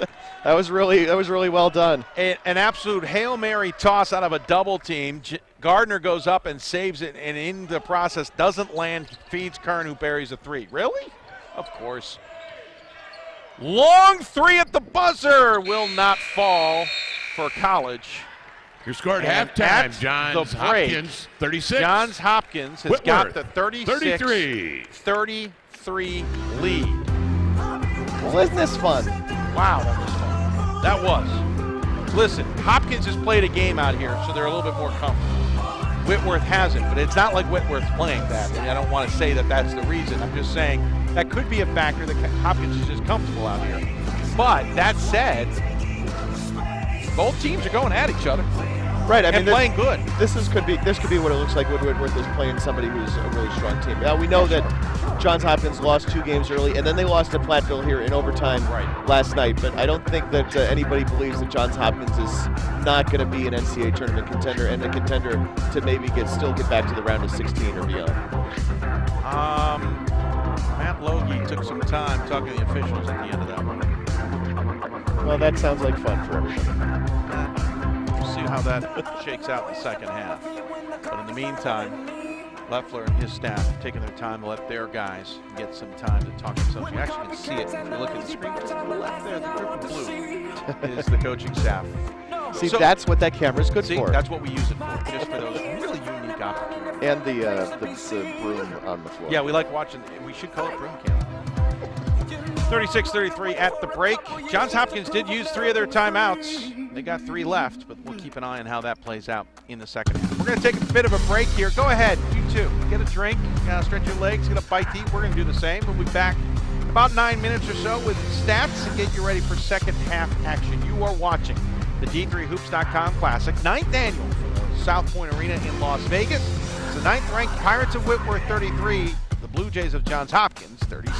That was really well done. An absolute Hail Mary toss out of a double team. Gardner goes up and saves it, and in the process doesn't land, feeds Kern, who buries a 3. Really? Of course. Long 3 at the buzzer will not fall for College. Your score at And halftime, at Johns the break, Hopkins, 36. Johns Hopkins has got Whitworth, the 33. 33 lead. Well, isn't this fun? Wow, that was fun. That was. Listen, Hopkins has played a game out here, so they're a little bit more comfortable. Whitworth hasn't, but it's not like Whitworth's playing that. And I don't want to say that that's the reason. I'm just saying that could be a factor that Hopkins is just comfortable out here. But that said, both teams are going at each other. Right, I and mean, playing good. This could be what it looks like when Whitworth is playing somebody who's a really strong team. Now we know that Johns Hopkins lost 2 games early, and then they lost to Platteville here in overtime last night. But I don't think that anybody believes that Johns Hopkins is not going to be an NCAA tournament contender and a contender to maybe still get back to the round of 16 or beyond. Matt Logie took some time talking to the officials at the end of that one. Well, that sounds like fun for everybody. We'll see how that shakes out in the second half. But in the meantime, Leffler and his staff have taken their time to let their guys get some time to talk themselves. You actually can see it if you look at the screen to the left there. The group of blue is the coaching staff. See, that's what that camera's good see, for. that's what we use it for, just for those really unique opportunities. And the broom on the floor. Yeah, we like watching. We should call it broom camp. 36-33 at the break. Johns Hopkins did use 3 of their timeouts. They got 3 left, but we'll keep an eye on how that plays out in the second half. We're going to take a bit of a break here. Go ahead, you too. Get a drink, stretch your legs, get a bite to eat. We're going to do the same. We'll be back in about 9 minutes or so with stats and get you ready for second half action. You are watching the D3Hoops.com Classic, 9th annual for South Point Arena in Las Vegas. It's the 9th ranked Pirates of Whitworth 33, the Blue Jays of Johns Hopkins 36.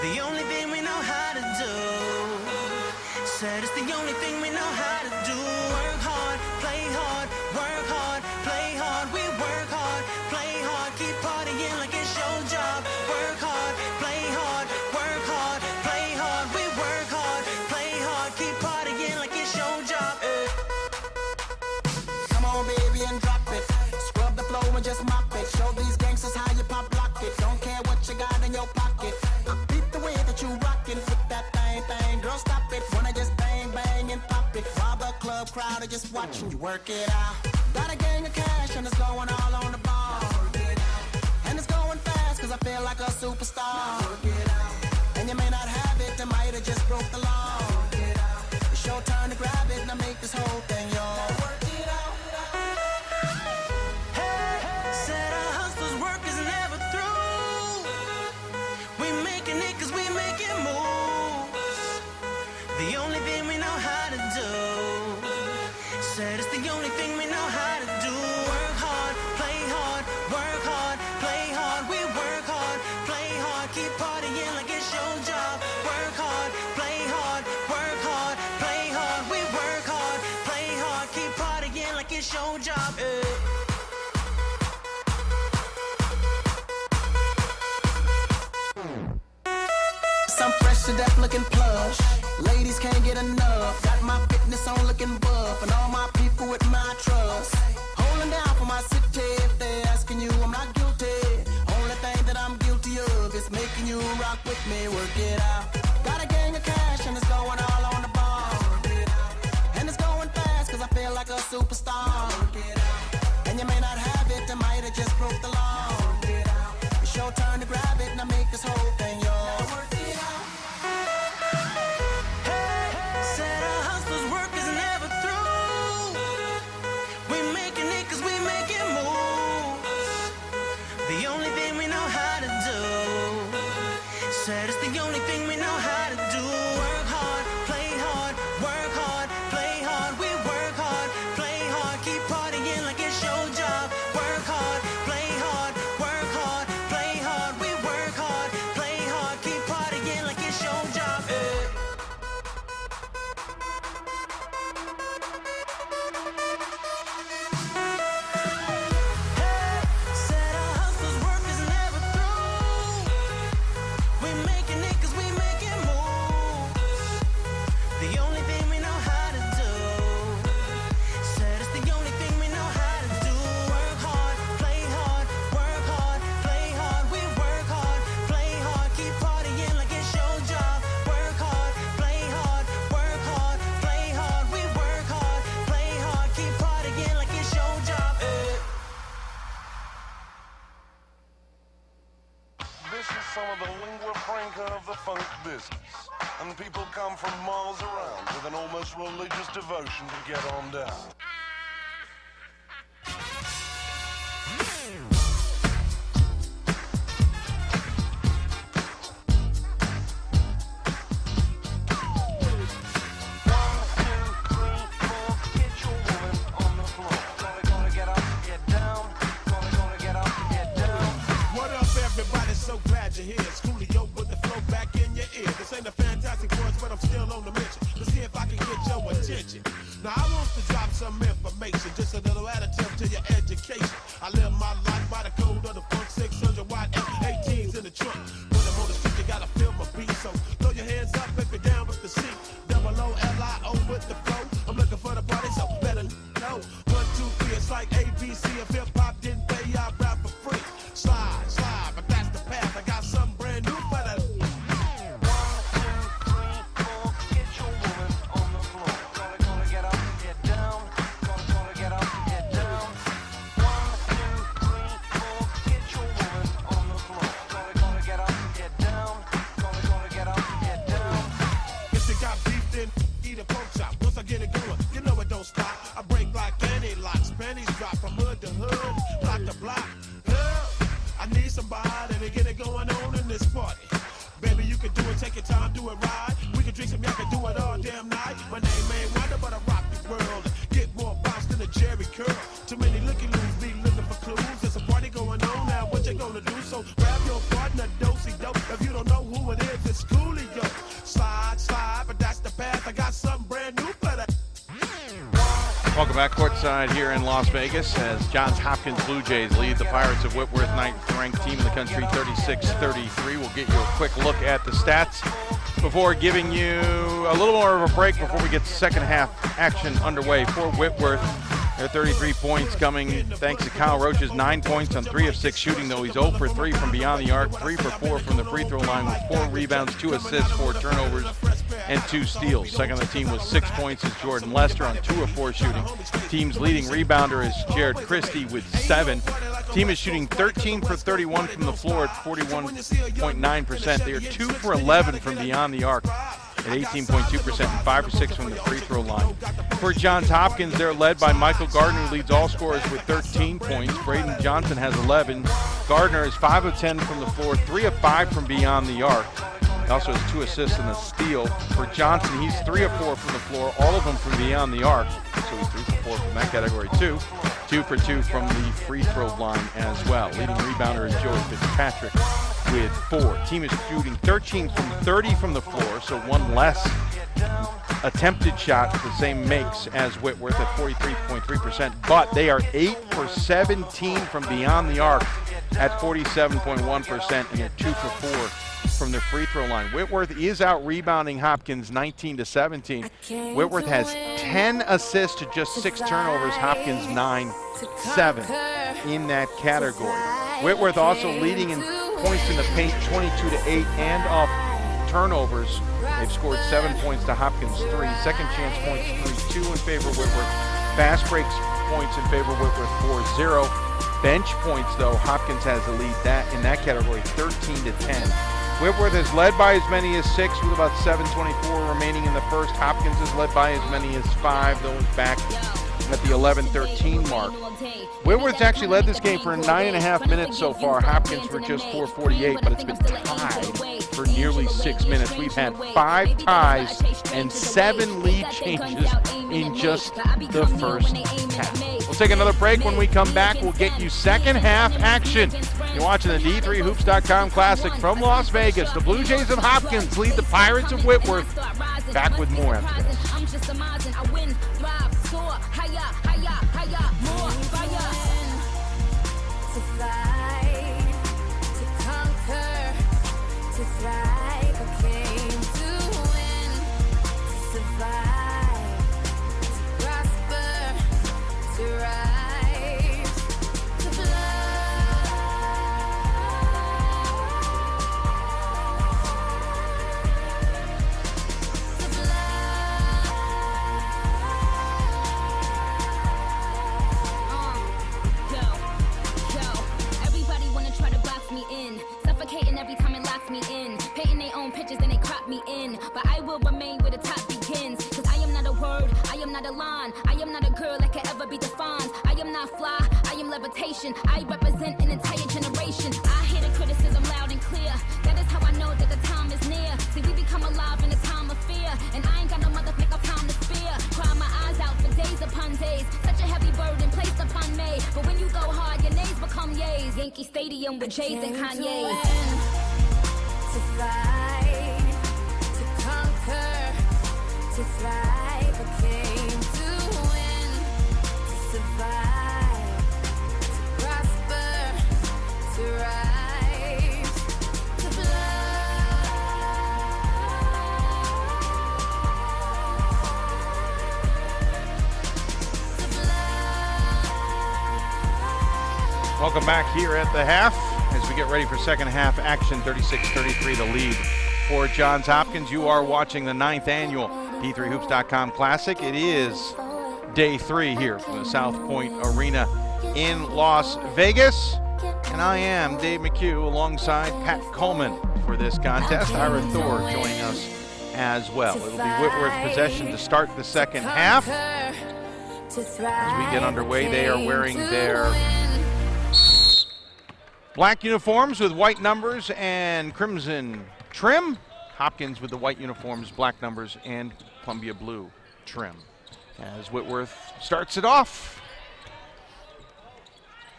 The only thing we know how to do. Said it's the only thing we know how to do. Work hard, play hard, work hard, play hard. We work hard, play hard, keep partying like it's your job. Work hard, play hard, work hard, play hard. We work hard, play hard, keep partying like it's your job. Come on, baby, and drop it. Scrub the floor and just mop it. Show these gangsters how you pop lock it. Don't care what you got in your pocket. I beat the way that you rockin' with that thing. Girl, stop it. Wanna just bang, bang, and pop it. While the club crowd are just watching you work it out. Got a gang of cash and it's going all on the ball. And it's going fast cause I feel like a superstar. And you may not have it, I might have just broke the law. It's your turn to grab it and I make this whole thing yours. Said our hustlers' work is never through. We making it cause we making moves. The only thing we know how to do. Said it's the only thing we know how to do. Work hard, play hard, work hard, play hard. We work hard, play hard, keep partying like it's your job. Work hard, play hard, work hard, play hard. We work hard, play hard, keep partying like it's your job. Some fresh to death looking plush. Ladies can't get enough. Got my fitness on looking buff. And all my people with my trust. Holding down for my city. If they asking you, I'm not guilty. Only thing that I'm guilty of is making you rock with me. Work it out. Got a gang of cash and it's going all on the ball. And it's going fast cause I feel like a superstar. And you may not have it, I might have just broke the law. It's your turn to grab it and I make this whole thing yours. Said our hustlers' work is never through. We making it cause we making moves. The only thing we know how to do. Said it's the only thing we know how to do. Work hard, play hard, work hard, play hard. We work hard, play hard, keep partying like it's your job. Work hard, play hard, work hard, play hard. We work hard, play hard, keep partying like it's your job. Said our hustlers' work is never through. We making it cause we making moves. The only thing we know how to do. Said it's the only thing we know how to do. Work hard, play hard, work hard, play hard. We work hard, play hard, keep partying like it's your job. Work hard, play hard, work hard, play hard. We work hard, play hard, keep partying like it's your job. This is some of the lingua franca of the funk business. And people come from miles around with an almost religious devotion to get on down. What up, everybody? So glad you're here. It's Coolio with the flow back in your ear. This ain't a fantastic voice, but I'm still on the mission. Let's see if I can get your attention. Now, I want to drop some information, just a little additive to your education. I live my life by the code of the funk, 600 watt F18s in the trunk. When I'm on the street, you gotta feel my beat. So throw your hands up if you're down with the C. Double O-L-I-O with the flow. I'm looking for the party, so better know. 1, 2, 3, it's like ABC. If hip-hop didn't pay, I rap for free. Slide, slide, but that's the path. I got something brand new for that. 1, 2, 3, 4, get your woman on the floor. Gonna get up and get down. Gonna get up and get down. 1, 2, 3, 4, get your woman on the floor. Gonna get up and get down. Gonna get up and get down. If you got beef, then eat a pork chop. Once I get it going, you know it don't stop. I break like any locks. Pennies drop from hood to hood, block to block. I need somebody to get it going on in this party. Baby, you can do it, take your time, do it right. We can drink some, y'all can do it all damn night. My name ain't Wonder, but I rock the world. Get more bounce than a Jerry curl. Too many looky-loos be looking for clues. There's a party going on now, what you gonna do? So grab your partner, dosey-dope. If you don't know who it is, it's Welcome back courtside here in Las Vegas as Johns Hopkins Blue Jays lead the Pirates of Whitworth, ninth-ranked team in the country, 36-33. We'll get you a quick look at the stats before giving you a little more of a break before we get second half action underway for Whitworth. Their 33 points coming thanks to Kyle Roach's 9 points on 3 of 6 shooting, though he's 0 for 3 from beyond the arc, 3 for 4 from the free throw line with 4 rebounds, 2 assists, 4 turnovers, and 2 steals. Second on the team with 6 points is Jordan Lester on 2 of 4 shooting. Team's leading rebounder is Jared Christie with 7. Team is shooting 13 for 31 from the floor at 41.9%. They are 2 for 11 from beyond the arc at 18.2% and 5 for 6 from the free throw line. For Johns Hopkins, they're led by Michael Gardner, who leads all scorers with 13 points. Braden Johnson has 11. Gardner is 5 of 10 from the floor, 3 of 5 from beyond the arc. He also has 2 assists and a steal. For Johnson, he's 3 of 4 from the floor, all of them from beyond the arc. So he's 3 for 4 from that category too. 2 for 2 from the free throw line as well. Leading rebounder is Joey Fitzpatrick with 4. Team is shooting 13 from 30 from the floor, so 1 less attempted shot, the same makes as Whitworth at 43.3%, but they are 8 for 17 from beyond the arc at 47.1%, and they're 2 for 4 from the free throw line. Whitworth is out rebounding Hopkins 19-17. Whitworth has 10 assists to just 6 turnovers. Hopkins 9-7 in that category. Whitworth also leading in points in the paint, 22-8, and off turnovers. They've scored 7 points to Hopkins 3. Second chance points 3-2 in favor of Whitworth. Fast breaks points in favor of Whitworth 4-0. Bench points, though, Hopkins has the lead in that category, 13-10. Whitworth is led by as many as 6 with about 7:24 remaining in the first. Hopkins is led by as many as 5, though is back at the 11-13 mark. Whitworth's actually led this game for 9.5 minutes so far. Hopkins for just 4:48, but it's been tied for nearly 6 minutes. We've had 5 ties and 7 lead changes in just the first half. We'll take another break. When we come back, we'll get you second half action. You're watching the D3Hoops.com Classic from Las Vegas. The Blue Jays of Hopkins lead the Pirates of Whitworth. Back with more after this. I represent an entire generation. I hear the criticism loud and clear. That is how I know that the time is near. See, we become alive in a time of fear, and I ain't got no motherfucker pound to spear. Cry my eyes out for days upon days. Such a heavy burden placed upon me. But when you go hard, your nays become yays. Yankee Stadium with Jays and Kanye. To fight, to conquer, to thrive. I came to win, to survive. Welcome back here at the half as we get ready for second half action. 36-33 the lead for Johns Hopkins. You are watching the 9th annual D3Hoops.com Classic. It is day 3 here from the South Point Arena in Las Vegas. And I am Dave McHugh alongside Pat Coleman for this contest. Ira Thor joining us as well. It'll be Whitworth's possession to start the second half. As we get underway, they are wearing their black uniforms with white numbers and crimson trim. Hopkins with the white uniforms, black numbers, and Columbia blue trim. As Whitworth starts it off.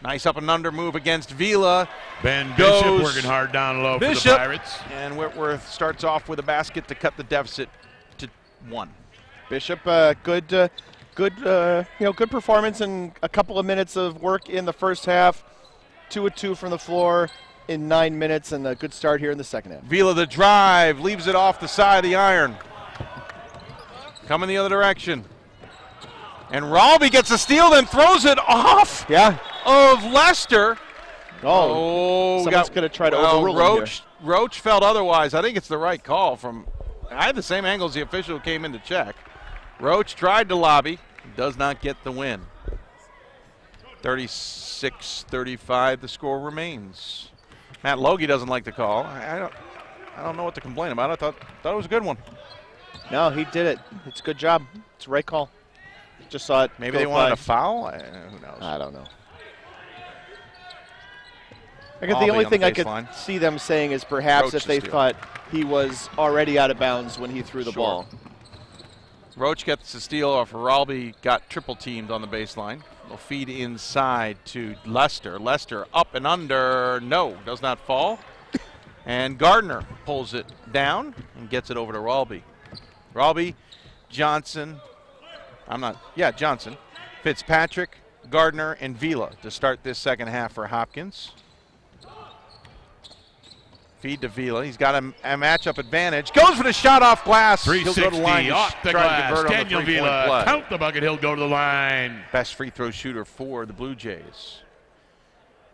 Nice up and under move against Vila. Ben Bishop working hard down low for the Pirates. And Whitworth starts off with a basket to cut the deficit to 1. Bishop, good good, good performance and a couple of minutes of work in the first half. 2 of 2 from the floor in 9 minutes, and a good start here in the second half. Vila the drive, leaves it off the side of the iron. Coming the other direction. And Ralby gets a steal, then throws it off of Lester. Someone's going to try to overrule him here. Roach felt otherwise. I think it's the right call. I had the same angle as the official who came in to check. Roach tried to lobby, does not get the win. 36-35, the score remains. Matt Logie doesn't like the call. I don't know what to complain about. I thought it was a good one. No, he did it. It's a good job. It's a right call. Just saw it. Maybe they wanted a foul? Who knows? I don't know. The only thing I could see them saying is perhaps if they thought he was already out of bounds when he threw the ball. Roach gets the steal off. Ralby got triple teamed on the baseline. They'll feed inside to Lester. Lester up and under. No, does not fall. And Gardner pulls it down and gets it over to Ralby. Ralby, Johnson. Johnson. Fitzpatrick, Gardner, and Vila to start this second half for Hopkins. Feed to Vila. He's got a matchup advantage. Goes for the shot off glass. 360 He'll go to the line off the glass. Daniel Vila, play. count the bucket. He'll go to the line. Best free throw shooter for the Blue Jays.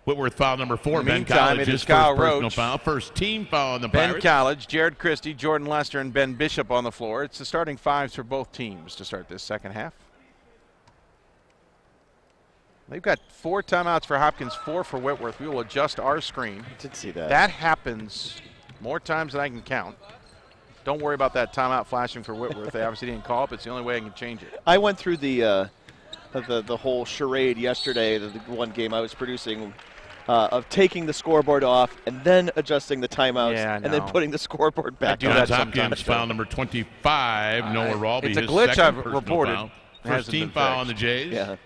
Whitworth foul number 4. In the Ben meantime, College, it his is Kyle first personal Roach. foul. First team foul on the Ben Pirates. College, Jared Christie, Jordan Lester, and Ben Bishop on the floor. It's the starting fives for both teams to start this second half. They've got 4 timeouts for Hopkins, 4 for Whitworth. We will adjust our screen. I did see that. That happens more times than I can count. Don't worry about that timeout flashing for Whitworth. They obviously didn't call it, but it's the only way I can change it. I went through the whole charade yesterday, the one game I was producing, of taking the scoreboard off and then adjusting the timeouts and then putting the scoreboard back on. Johns Hopkins foul number 25. Noah Ralby. It's a his glitch second I've personal reported. Foul. First team foul on the Jays. Yeah.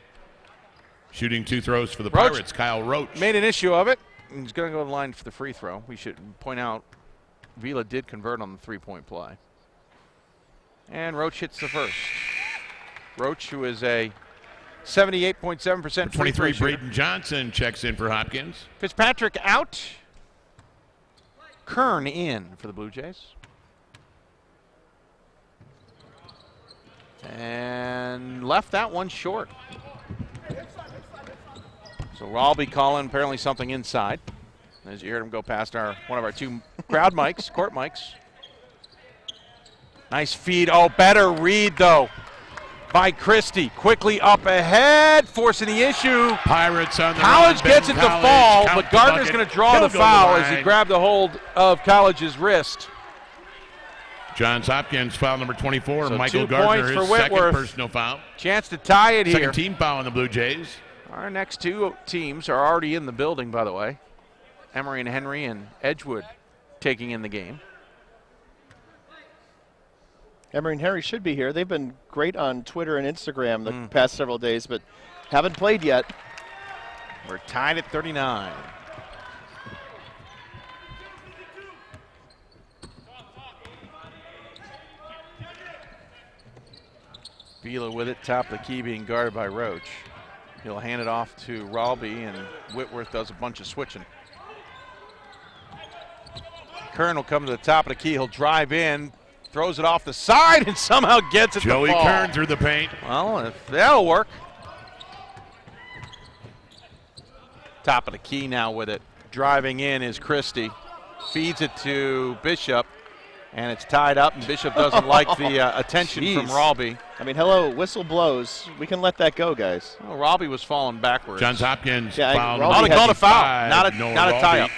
Shooting 2 throws for the Roach Pirates. Kyle Roach. Made an issue of it. He's going to go to the line for the free throw. We should point out Vila did convert on the 3-point play. And Roach hits the first. Roach, who is a 78.7% free throw 23, shooter. Braden Johnson checks in for Hopkins. Fitzpatrick out. Kern in for the Blue Jays. And left that one short. So Ralby calling apparently something inside. As you heard him go past one of our 2 crowd mics, court mics. Nice feed. Oh, better read though by Christie. Quickly up ahead, forcing the issue. Pirates on the College run. gets it Ben to College, fall, count but the Gardner's bucket. going to draw He'll the go to foul the as he line. grabbed a hold of College's wrist. Johns Hopkins foul number 24. So Michael 2 Gardner, points for his second Whitworth. personal foul. Chance to tie it here. Second team foul on the Blue Jays. Our next 2 teams are already in the building, by the way. Emory and Henry and Edgewood taking in the game. Emory and Henry should be here. They've been great on Twitter and Instagram the past several days, but haven't played yet. We're tied at 39. Vila with it, top of the key, being guarded by Roach. He'll hand it off to Ralby, and Whitworth does a bunch of switching. Kern will come to the top of the key. He'll drive in, throws it off the side, and somehow gets it Joey to fall. Kern through the paint. Well, if that'll work. Top of the key now with it. Driving in is Christie. Feeds it to Bishop, and it's tied up, and Bishop doesn't like the attention from Ralby. I mean, hello, whistle blows. We can let that go, guys. Well, Ralby was falling backwards. Johns Hopkins Ralby foul number Oh, they called a foul, 55. not a Noah tie-up.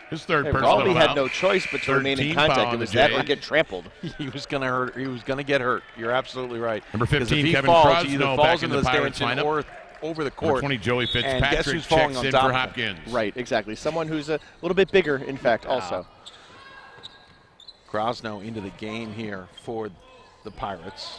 His third Hey, personal Ralby foul. had no choice but to Third remain in team foul contact. on It was the that or Jays. get trampled. He was going to hurt. He was going to get hurt. You're absolutely right. Number 'Cause 15, if he Kevin falls, he Crosno either back falls in into the the Pirates stanchion lineup. or over the Number court. 20, Joey And guess Fitzpatrick who's falling checks on in top for of him? Hopkins. Right, exactly. Someone who's a little bit bigger, in fact, also. Crosno into the game here for the Pirates.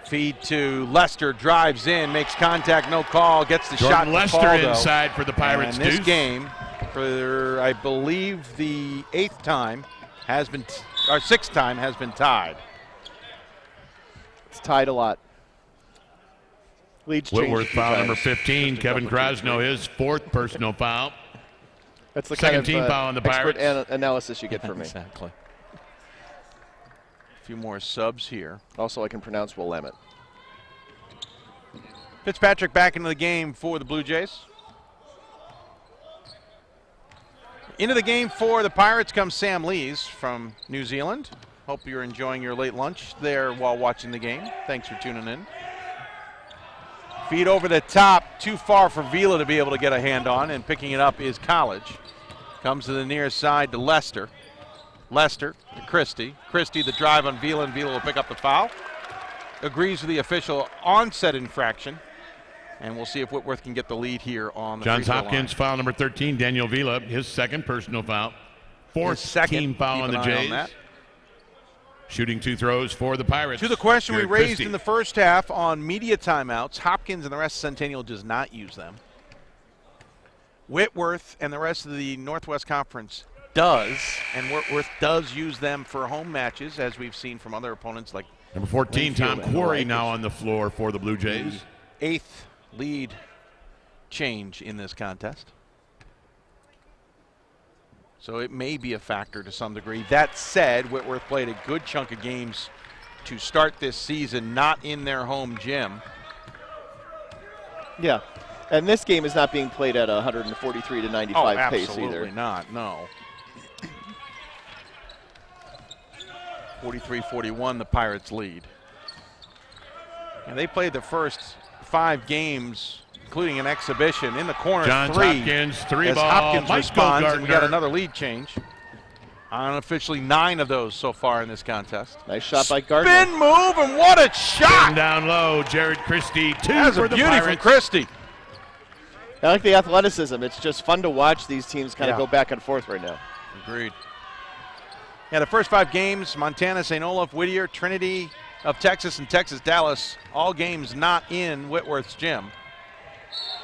Feed to Lester, drives in, makes contact, no call, gets the shot Jordan to Lester fall, though. inside for the Pirates. And this deuce. game, for I believe the 8th time, has been, or 6th time, has been tied. It's tied a lot. Leeds changed Whitworth a few foul number times. 15. Kevin Krasno, his 4th personal foul. That's the Second kind of team foul on the expert Pirates. analysis you get from me. Exactly. A few more subs here. Also, I can pronounce Willamette. Fitzpatrick back into the game for the Blue Jays. Into the game for the Pirates comes Sam Lees from New Zealand. Hope you're enjoying your late lunch there while watching the game. Thanks for tuning in. Feed over the top, too far for Vila to be able to get a hand on, and picking it up is College. Comes to the near side to Lester. Lester to Christie. Christie the drive on Vila, and Vila will pick up the foul. Agrees with the official onset infraction. And we'll see if Whitworth can get the lead here on the Johns free throw Hopkins line. foul number 13. Daniel Vila, his 2nd personal foul. 4th second. team foul Keep on an the eye on Jays. that. Shooting 2 throws for the Pirates. To the question we Jared raised Christie. in the first half on media timeouts, Hopkins and the rest of Centennial does not use them. Whitworth and the rest of the Northwest Conference does, and Whitworth does use them for home matches, as we've seen from other opponents like Number 14, Winfield Tom and the Quarry Lakers. now on the floor for the Blue Jays. 8th lead change in this contest. So it may be a factor to some degree. That said, Whitworth played a good chunk of games to start this season, not in their home gym. Yeah. And this game is not being played at 143 to 95 pace either. Absolutely not, no. 43-41, the Pirates lead. And they played the first 5 games, including an exhibition, in the corner. Johns 3. Hopkins, 3 as ball. Hopkins Michael responds, and we got Gardner. another lead change. Unofficially 9 of those so far in this contest. Nice shot by Gardner. Spin move, and what a shot! And down low, Jared Christie, 2 That's for a the beauty from Pirates. Christie. I like the athleticism. It's just fun to watch these teams kind of Yeah. go back and forth right now. Agreed. Yeah, the first 5 games, Montana, St. Olaf, Whittier, Trinity of Texas, and Texas Dallas, all games not in Whitworth's gym.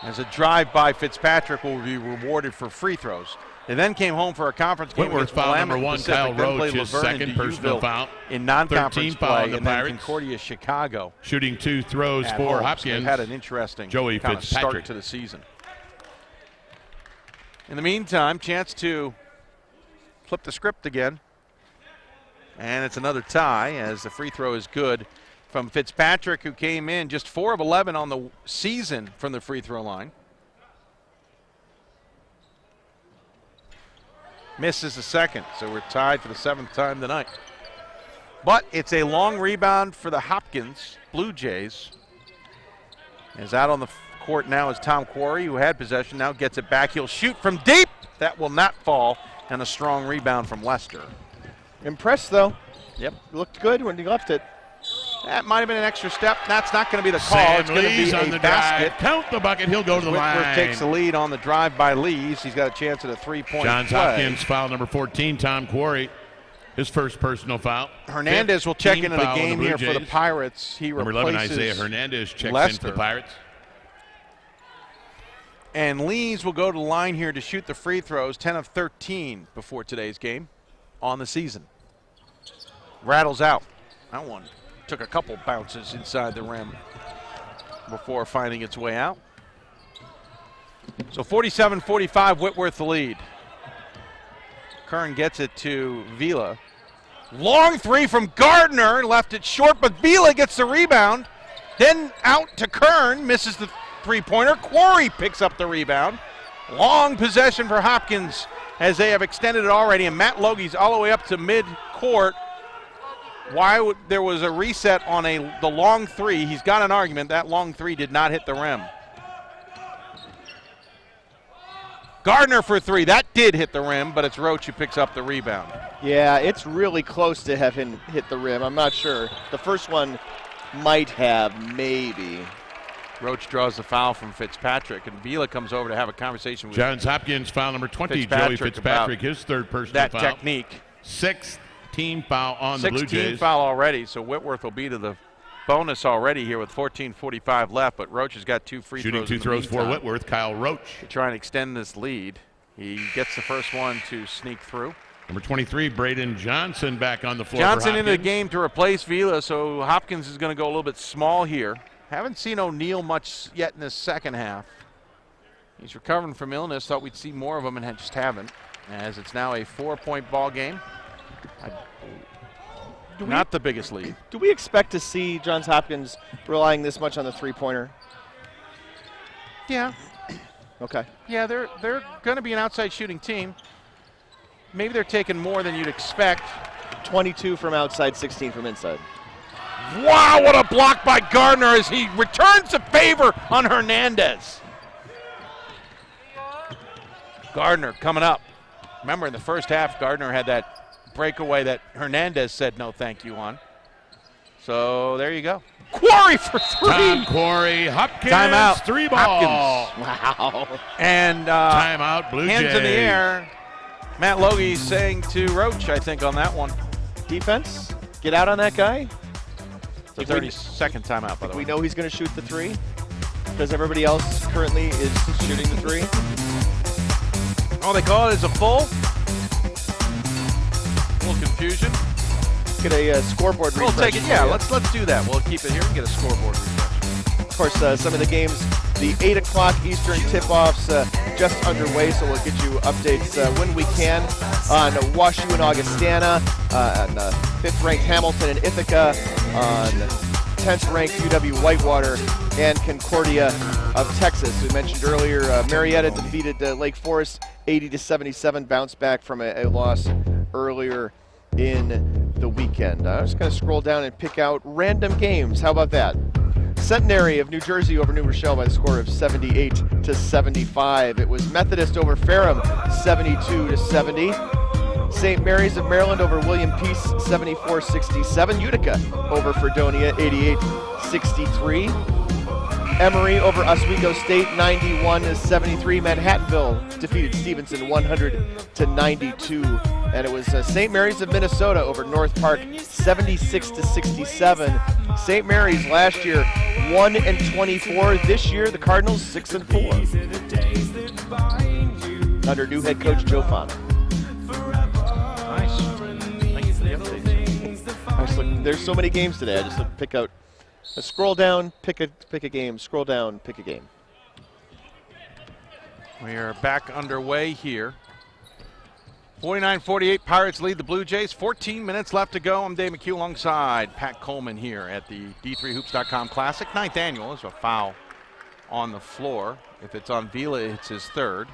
As a drive by Fitzpatrick will be rewarded for free throws. They then came home for a conference game Whitworth against foul Willamette number 1, Pacific, Kyle then played Roach, his Laverne and 2nd personal DeUville foul. in non-conference 13 foul on play, the and then Pirates. Concordia, Chicago. Shooting 2 throws at for home. Hopkins. So they've had an interesting Joey kind of start Fitzpatrick. to the season. In the meantime, chance to flip the script again. And it's another tie as the free throw is good from Fitzpatrick, who came in just 4 of 11 on the season from the free throw line. Misses the second, so we're tied for the 7th time tonight. But it's a long rebound for the Hopkins Blue Jays. As out on the court now is Tom Quarry, who had possession, now gets it back. He'll shoot from deep. That will not fall, and a strong rebound from Lester. Impressed, though. Yep. Looked good when he left it. That might have been an extra step. That's not going to be the call. Sam It's going to Lees be on a the basket. drive. Count the bucket. He'll go to the Whitworth line. takes the lead on the drive by Lees. He's got a chance at a three-point Johns play. Hopkins foul number 14, Tom Quarry. His first personal foul. Hernandez will check 15 into the foul on game Blue here for the Jays. Pirates. He Number 11, replaces Isaiah Hernandez checks in Lester. for the Pirates. And Lees will go to the line here to shoot the free throws, 10 of 13 before today's game on the season. Rattles out. That one took a couple bounces inside the rim before finding its way out. So 47-45, Whitworth the lead. Kern gets it to Vila. Long 3 from Gardner, left it short, but Vila gets the rebound. Then out to Kern, misses the three-pointer. Quarry picks up the rebound. Long possession for Hopkins as they have extended it already, and Matt Logie's all the way up to mid-court. There was a reset on the long 3. He's got an argument. That long 3 did not hit the rim. Gardner for 3. That did hit the rim, but it's Roach who picks up the rebound. Yeah, it's really close to have him hit the rim. I'm not sure. The first one might have, maybe. Roach draws the foul from Fitzpatrick, and Vila comes over to have a conversation with Johns Hopkins foul number 20, Fitzpatrick Joey Fitzpatrick, his 3rd personal that foul. technique. 6th team foul on the Blue 16 Jays. foul already, so Whitworth will be to the bonus already here with 14:45 left, but Roach has got 2 free Shooting throws. 2 in the throws for meantime Whitworth, Kyle Roach. to try and extend this lead. He gets the first one to sneak through. Number 23, Braden Johnson back on the floor Johnson for into the Hopkins. game to replace Vila, so Hopkins is going to go a little bit small here. Haven't seen O'Neal much yet in this second half. He's recovering from illness. Thought we'd see more of him and just haven't. As it's now a 4-point ball game. Not the biggest lead. Do we expect to see Johns Hopkins relying this much on the three-pointer? Yeah. Okay. Yeah, they're going to be an outside shooting team. Maybe they're taking more than you'd expect. 22 from outside, 16 from inside. Wow, what a block by Gardner as he returns the favor on Hernandez. Gardner coming up. Remember, in the first half, Gardner had that breakaway that Hernandez said no thank you on. So there you go. Quarry for three. Tom Quarry, Hopkins, Timeout. 3 ball. Hopkins. Wow. And Timeout, Blue hands Jays. in the air. Matt Logie saying to Roach, I think, on that one. Defense, get out on that guy. The 32nd timeout, by the way. We know he's going to shoot the three because everybody else currently is shooting the three. Oh, they call it as a full. A little confusion. Get a scoreboard refresh. We'll take it. Yeah, let's do that. We'll keep it here and get a scoreboard refresh. Of course, some of the games, the 8 o'clock Eastern tip-offs just underway, so we'll get you updates when we can on WashU and Augustana, on 5th-ranked Hamilton and Ithaca, on 10th-ranked UW Whitewater, and Concordia of Texas. We mentioned earlier, Marietta defeated Lake Forest 80-77, bounced back from a loss earlier in the weekend. I'm just going to scroll down and pick out random games. How about that? Centenary of New Jersey over New Rochelle by the score of 78-75. It was Methodist over Ferrum 72-70. St. Mary's of Maryland over William Peace 74-67. Utica over Fredonia 88-63. Emory over Oswego State 91-73. Manhattanville defeated Stevenson 100-92. And it was St. Mary's of Minnesota over North Park 76-67. St. Mary's last year 1-24. This year the Cardinals 6-4. Under new head coach Joe Fana. Nice. Thank you for the updates. There's so many games today. I just pick out. Scroll down, pick a game. Scroll down, pick a game. We are back underway here. 49-48, Pirates lead the Blue Jays. 14 minutes left to go. I'm Dave McHugh alongside Pat Coleman here at the D3Hoops.com Classic. 9th annual. There's a foul on the floor. If it's on Vila, it's his third.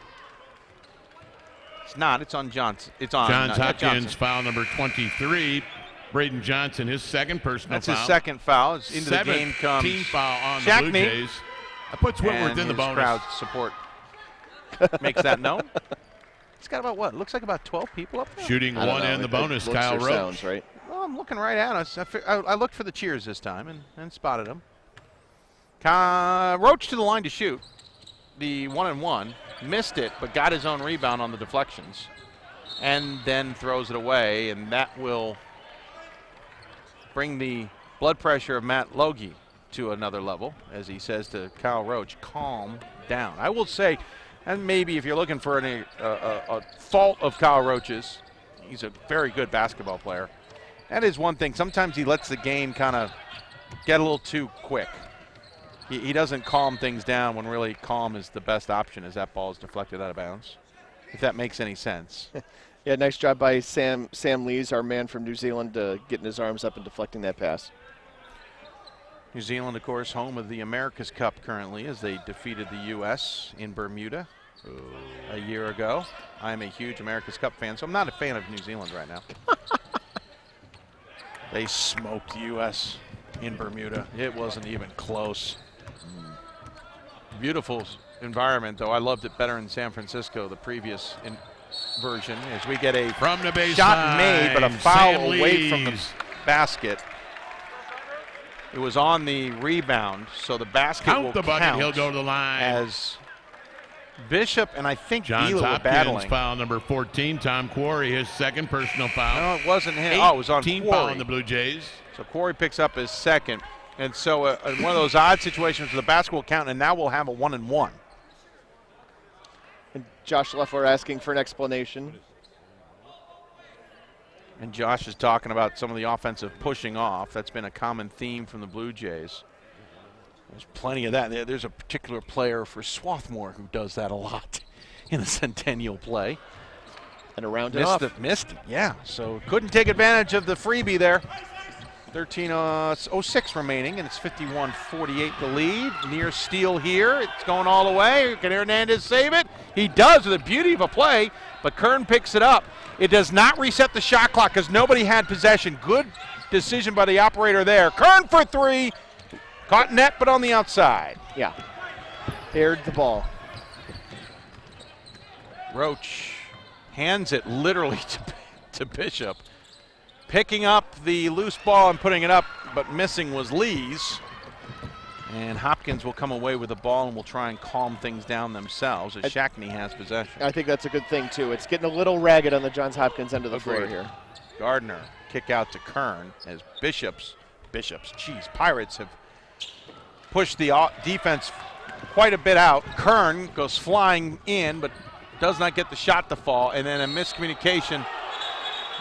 It's not. It's on Johnson. It's on Johns Hopkins, Johnson. foul number 23. Braden Johnson, his second personal That's foul. his second foul. It's into the game comes team foul on Shackney. the Blue Jays. That puts Whitworth and in the his bonus. crowd support makes that known. It's got about what? Looks like about 12 people up there. Shooting I don't one know. in the It bonus, looks Kyle or Roach. sounds, right? Well, I'm looking right at us. I looked for the cheers this time and spotted him. Roach to the line to shoot. The 1-and-1. Missed it, but got his own rebound on the deflections. And then throws it away, and that will bring the blood pressure of Matt Logie to another level, as he says to Kyle Roach, calm down. I will say, and maybe if you're looking for a fault of Kyle Roach's, he's a very good basketball player. That is one thing. Sometimes he lets the game kind of get a little too quick. He doesn't calm things down when really calm is the best option as that ball is deflected out of bounds, if that makes any sense. Yeah, nice job by Sam Lees, our man from New Zealand, getting his arms up and deflecting that pass. New Zealand, of course, home of the America's Cup currently as they defeated the U.S. in Bermuda a year ago. I'm a huge America's Cup fan, so I'm not a fan of New Zealand right now. They smoked the U.S. in Bermuda. It wasn't even close. Beautiful environment, though. I loved it better in San Francisco, the previous version, as we get a from the baseline, shot made, but a foul Sam away from the Lees. basket. It was on the rebound, so the basket will Count the bucket, count he'll go to the line. as Bishop and I think Johns Vila were Hopkins, battling. foul number 14. Tom Quarry, his second personal foul. No, it wasn't him. Oh, it was on Team foul on Quarry. the Blue Jays. So Quarry picks up his second. And so in one of those odd situations where the basket will count, and now we'll have a 1-and-1. And Josh Leffler asking for an explanation. And Josh is talking about some of the offensive pushing off. That's been a common theme from the Blue Jays. There's plenty of that. There's a particular player for Swarthmore who does that a lot in the Centennial play. And around it off. Missed it, yeah. So couldn't take advantage of the freebie there. 13:06 remaining, and it's 51-48 the lead. Near steal here. It's going all the way. Can Hernandez save it? He does with a beauty of a play, but Kern picks it up. It does not reset the shot clock because nobody had possession. Good decision by the operator there. Kern for three. Caught net, but on the outside. Yeah. Aired the ball. Roach hands it literally to Bishop. Picking up the loose ball and putting it up, but missing was Lees. And Hopkins will come away with the ball and will try and calm things down themselves as Shackney has possession. I think that's a good thing, too. It's getting a little ragged on the Johns Hopkins end of the floor Agreed. here. Gardner kick out to Kern as Pirates have pushed the defense quite a bit out. Kern goes flying in, but does not get the shot to fall, and then a miscommunication.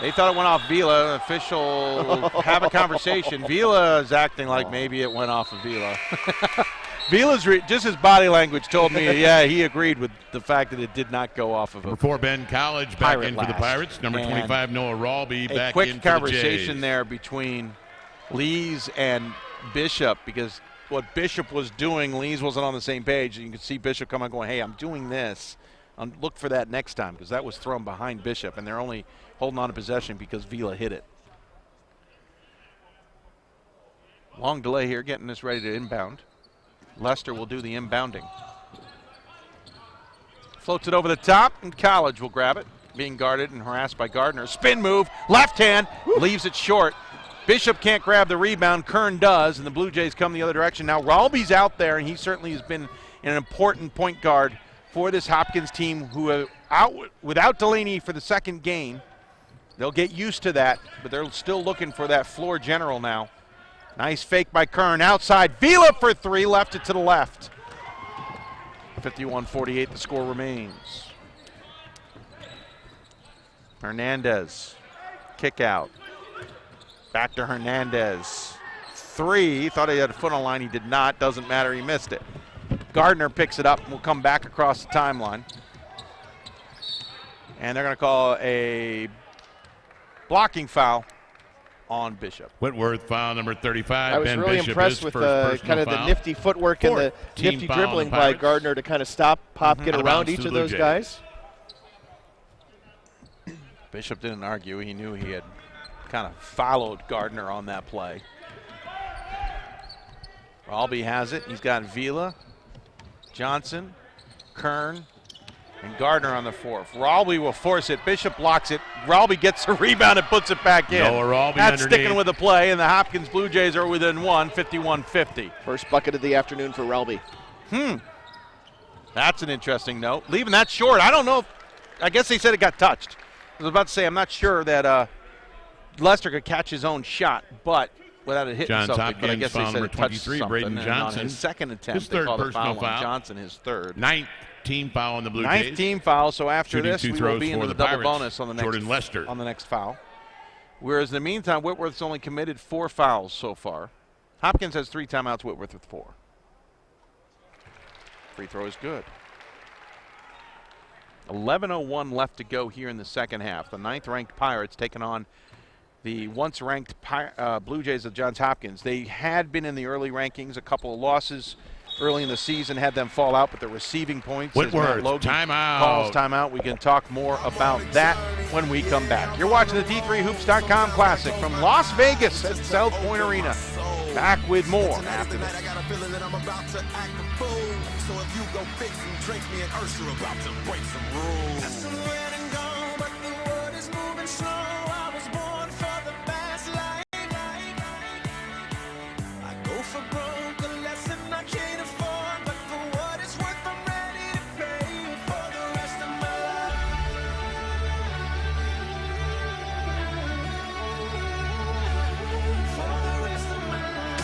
They thought it went off Vila. Official have a conversation. Vila is acting like maybe it went off of Vila. Vila's just his body language told me, yeah, he agreed with the fact that it did not go off of him. Before Ben College back in for the Pirates. Number 25, Noah Rawlby back in for the Jays. A quick conversation there between Lees and Bishop, because what Bishop was doing, Lees wasn't on the same page. You can see Bishop come out going, hey, I'm doing this. Look for that next time, because that was thrown behind Bishop, and they're only holding on to possession because Vila hit it. Long delay here, getting this ready to inbound. Lester will do the inbounding. Floats it over the top, and College will grab it. Being guarded and harassed by Gardner. Spin move, left hand, leaves it short. Bishop can't grab the rebound. Kern does, and the Blue Jays come the other direction. Now Rawlby's out there, and he certainly has been an important point guard for this Hopkins team, who are out without Delaney for the second game. They'll get used to that, but they're still looking for that floor general now. Nice fake by Kern. Outside, Vila for three, left it to the left. 51-48, the score remains. Hernandez, kick out. Back to Hernandez. Three, thought he had a foot on the line, he did not, doesn't matter, he missed it. Gardner picks it up and will come back across the timeline. And they're going to call a blocking foul on Bishop. Whitworth foul number 35. I was Ben really Bishop, impressed with kind of the nifty footwork and the nifty dribbling by Gardner to kind of stop, pop, get around each of those guys. Bishop didn't argue. He knew he had kind of followed Gardner on that play. Rawlby has it. He's got Vila, Johnson, Kern, and Gardner on the fourth. Rawlby will force it. Bishop blocks it. Rawlby gets the rebound and puts it back in. Noah Rawlby That's underneath. sticking with the play, and the Hopkins Blue Jays are within one, 51-50. First bucket of the afternoon for Rawlby. That's an interesting note. Leaving that short. I don't know if, I guess they said it got touched. I was about to say, I'm not sure that Lester could catch his own shot, but without it hitting Johns something. Hopkins, but I guess they foul said number it touched 23, something. Braden And Johnson. on his second attempt, His they third called a personal foul on foul. Johnson, his third. Ninth team foul on the Blue Ninth Jays. team foul, so after Shooting this, two we will throws be for into the the double Pirates. bonus on the next Jordan Lester. on the next foul. Whereas in the meantime, Whitworth's only committed 4 fouls so far. Hopkins has 3 timeouts, Whitworth with 4. Free throw is good. 11:01 left to go here in the second half. The 9th-ranked Pirates taking on the once-ranked Blue Jays of Johns Hopkins. They had been in the early rankings, a couple of losses early in the season, had them fall out, but the receiving points. Whitworth, timeout. Calls timeout. We can talk more about that when we come back. You're watching the D3Hoops.com Classic from Las Vegas at South Point Arena. Back with more after this. I got a feeling that I'm about to act a fool. So if you go fix some drinks, me and Ursula are about to break some rules. That's some red and gone, but the world is moving slow. I was born for the fast life. I go for broke, a lesson I can't afford. But for what it's worth, I'm ready to pay for the rest of my life. For the rest of my life.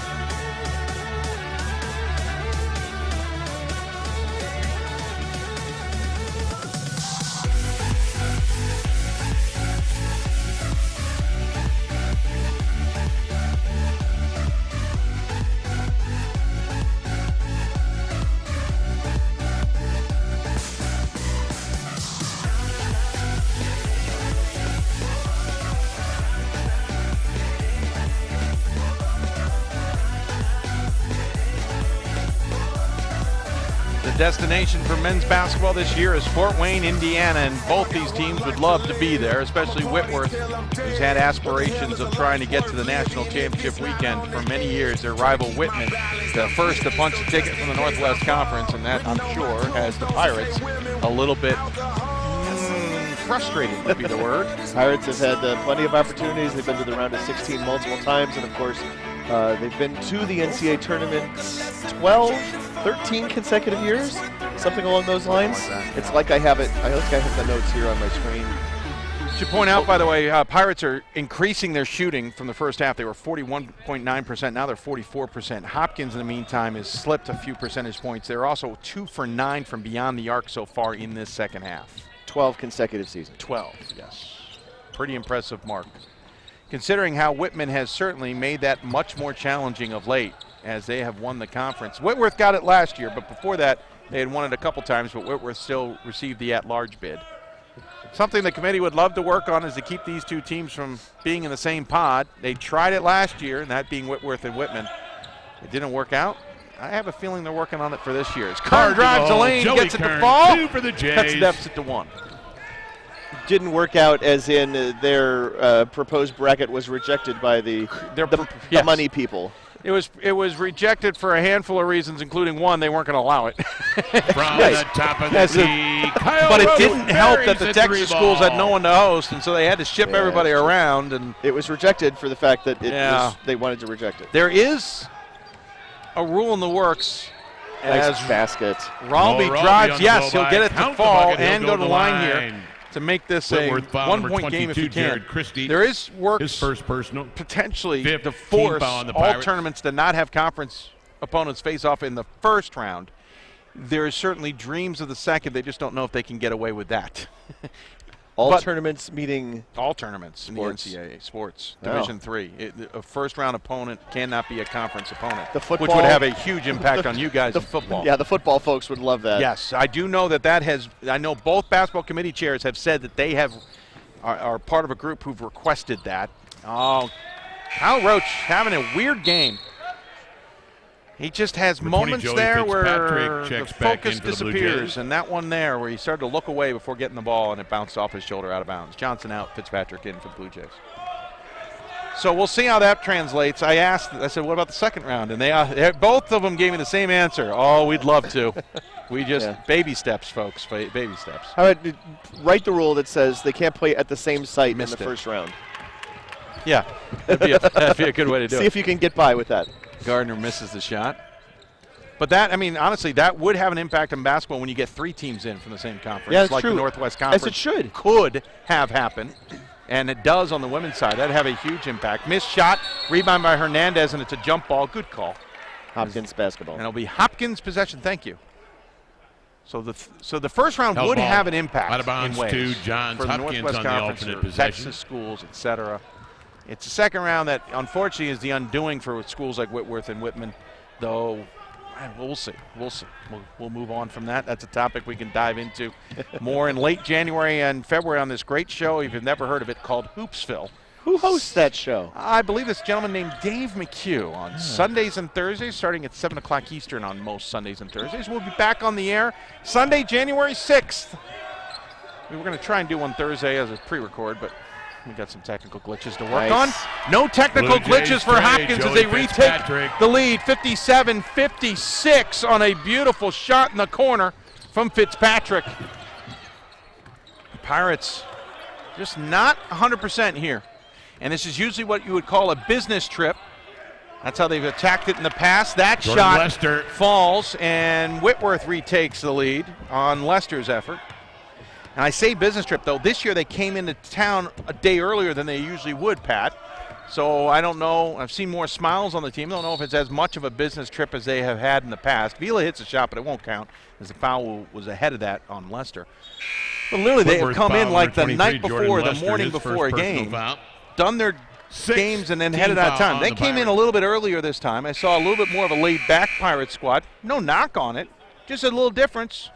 destination for men's basketball this year is Fort Wayne, Indiana, and both these teams would love to be there, especially Whitworth, who's had aspirations of trying to get to the national championship weekend for many years. Their rival Whitman, the first to punch a ticket from the Northwest Conference, and that, I'm sure, has the Pirates a little bit frustrated would be the word. Pirates have had plenty of opportunities. They've been to the round of 16 multiple times, and of course, they've been to the NCAA tournament 13 consecutive years, something along those lines. It's like I have it. I think I have the notes here on my screen. Should point out, by the way, Pirates are increasing their shooting from the first half. They were 41.9%. Now they're 44%. Hopkins, in the meantime, has slipped a few percentage points. They're also 2 for 9 from beyond the arc so far in this second half. 12 consecutive seasons. 12, yes. Pretty impressive mark, considering how Whitman has certainly made that much more challenging of late as they have won the conference. Whitworth got it last year, but before that, they had won it a couple times, but Whitworth still received the at-large bid. Something the committee would love to work on is to keep these two teams from being in the same pod. They tried it last year, and that being Whitworth and Whitman. It didn't work out. I have a feeling they're working on it for this year. As Kern drives the lane, Joey gets it Kern, to fall. 2 for the Jays. Cuts the deficit to 1. Didn't work out as in their proposed bracket was rejected by the Yes. money people. It was rejected for a handful of reasons, including one, they weren't going to allow it. From the top of the tee, Kyle But it Rose didn't help that buries the it Texas 3 schools had ball. no one to host, and so they had to ship Yeah, everybody that's true. around. And It was rejected for the fact that they wanted to reject it. there is a rule in the works. Nice As basket. Ralby Ralby drives, on the yes, blow he'll get by. it to Count the fall bucket, he'll and go go to to the line here line. to make this Whitworth a foul number 1-point game if 22, you can. Jared Christie. There is works His first personal. potentially Fifth to team force foul on the all Pirates. tournaments to not have conference opponents face off in the first round. There is certainly dreams of the second. They just don't know if they can get away with that. All But- tournaments meeting. All tournaments Sports. in the NCAA sports, Wow. Division III. A first-round opponent cannot be a conference opponent, The which football- would have a huge impact on you guys in football. Yeah, the football folks would love that. Yes, I do know that has. I know both basketball committee chairs have said that they are part of a group who've requested that. Oh, Kyle Roach having a weird game. He just has Number 20, moments Joey there Fitzpatrick where the checks back focus in for the Blue disappears, Jays. and that one there where he started to look away before getting the ball and it bounced off his shoulder out of bounds. Johnson out, Fitzpatrick in for the Blue Jays. So we'll see how that translates. I said, what about the second round? And they both of them gave me the same answer. Oh, we'd love to. We just, baby steps, folks, baby steps. How about write the rule that says they can't play at the same site Missed in the it. first round. Yeah, that'd be a good way to do See it. if you can get by with that. Gardner misses the shot. But that, I mean, honestly, that would have an impact on basketball when you get 3 teams in from the same conference. Yeah, it's like true. the Northwest Conference. As it should. Could have happened, and it does on the women's side. That'd have a huge impact. Missed shot, rebound by Hernandez, and it's a jump ball. Good call. Hopkins basketball. And it'll be Hopkins' possession. Thank you. So the first round Held would ball have an impact out of bounds in ways to Johns for the Hopkins Northwest on the Conference alternate or possession. Texas schools, etc. It's the second round that, unfortunately, is the undoing for schools like Whitworth and Whitman, though. We'll see. We'll move on from that. That's a topic we can dive into more in late January and February on this great show, if you've never heard of it, called Hoopsville. Who hosts that show? I believe this gentleman named Dave McHugh on Sundays and Thursdays, starting at 7 o'clock Eastern on most Sundays and Thursdays. We'll be back on the air Sunday, January 6th. We were going to try and do one Thursday as a pre-record, but we got some technical glitches to work on. No technical Blue Jays glitches for trade Hopkins as Joey they retake Fitzpatrick. the lead, 57-56 on a beautiful shot in the corner from Fitzpatrick. The Pirates just not 100% here. And this is usually what you would call a business trip. That's how they've attacked it in the past. That Jordan shot Lester. falls, and Whitworth retakes the lead on Lester's effort. And I say business trip, though. This year they came into town a day earlier than they usually would, Pat. So I don't know. I've seen more smiles on the team. I don't know if it's as much of a business trip as they have had in the past. Vila hits a shot, but it won't count, as the foul was ahead of that on Lester. But literally, they have Whitworth come in foul like the number night 23, Jordan before, the Lester, morning his before a first personal game, foul. done their Sixth games and then team headed out of foul town. on They the came in a Pirates. little bit earlier this time. I saw a little bit more of a laid-back Pirate squad. No knock on it, just a little difference.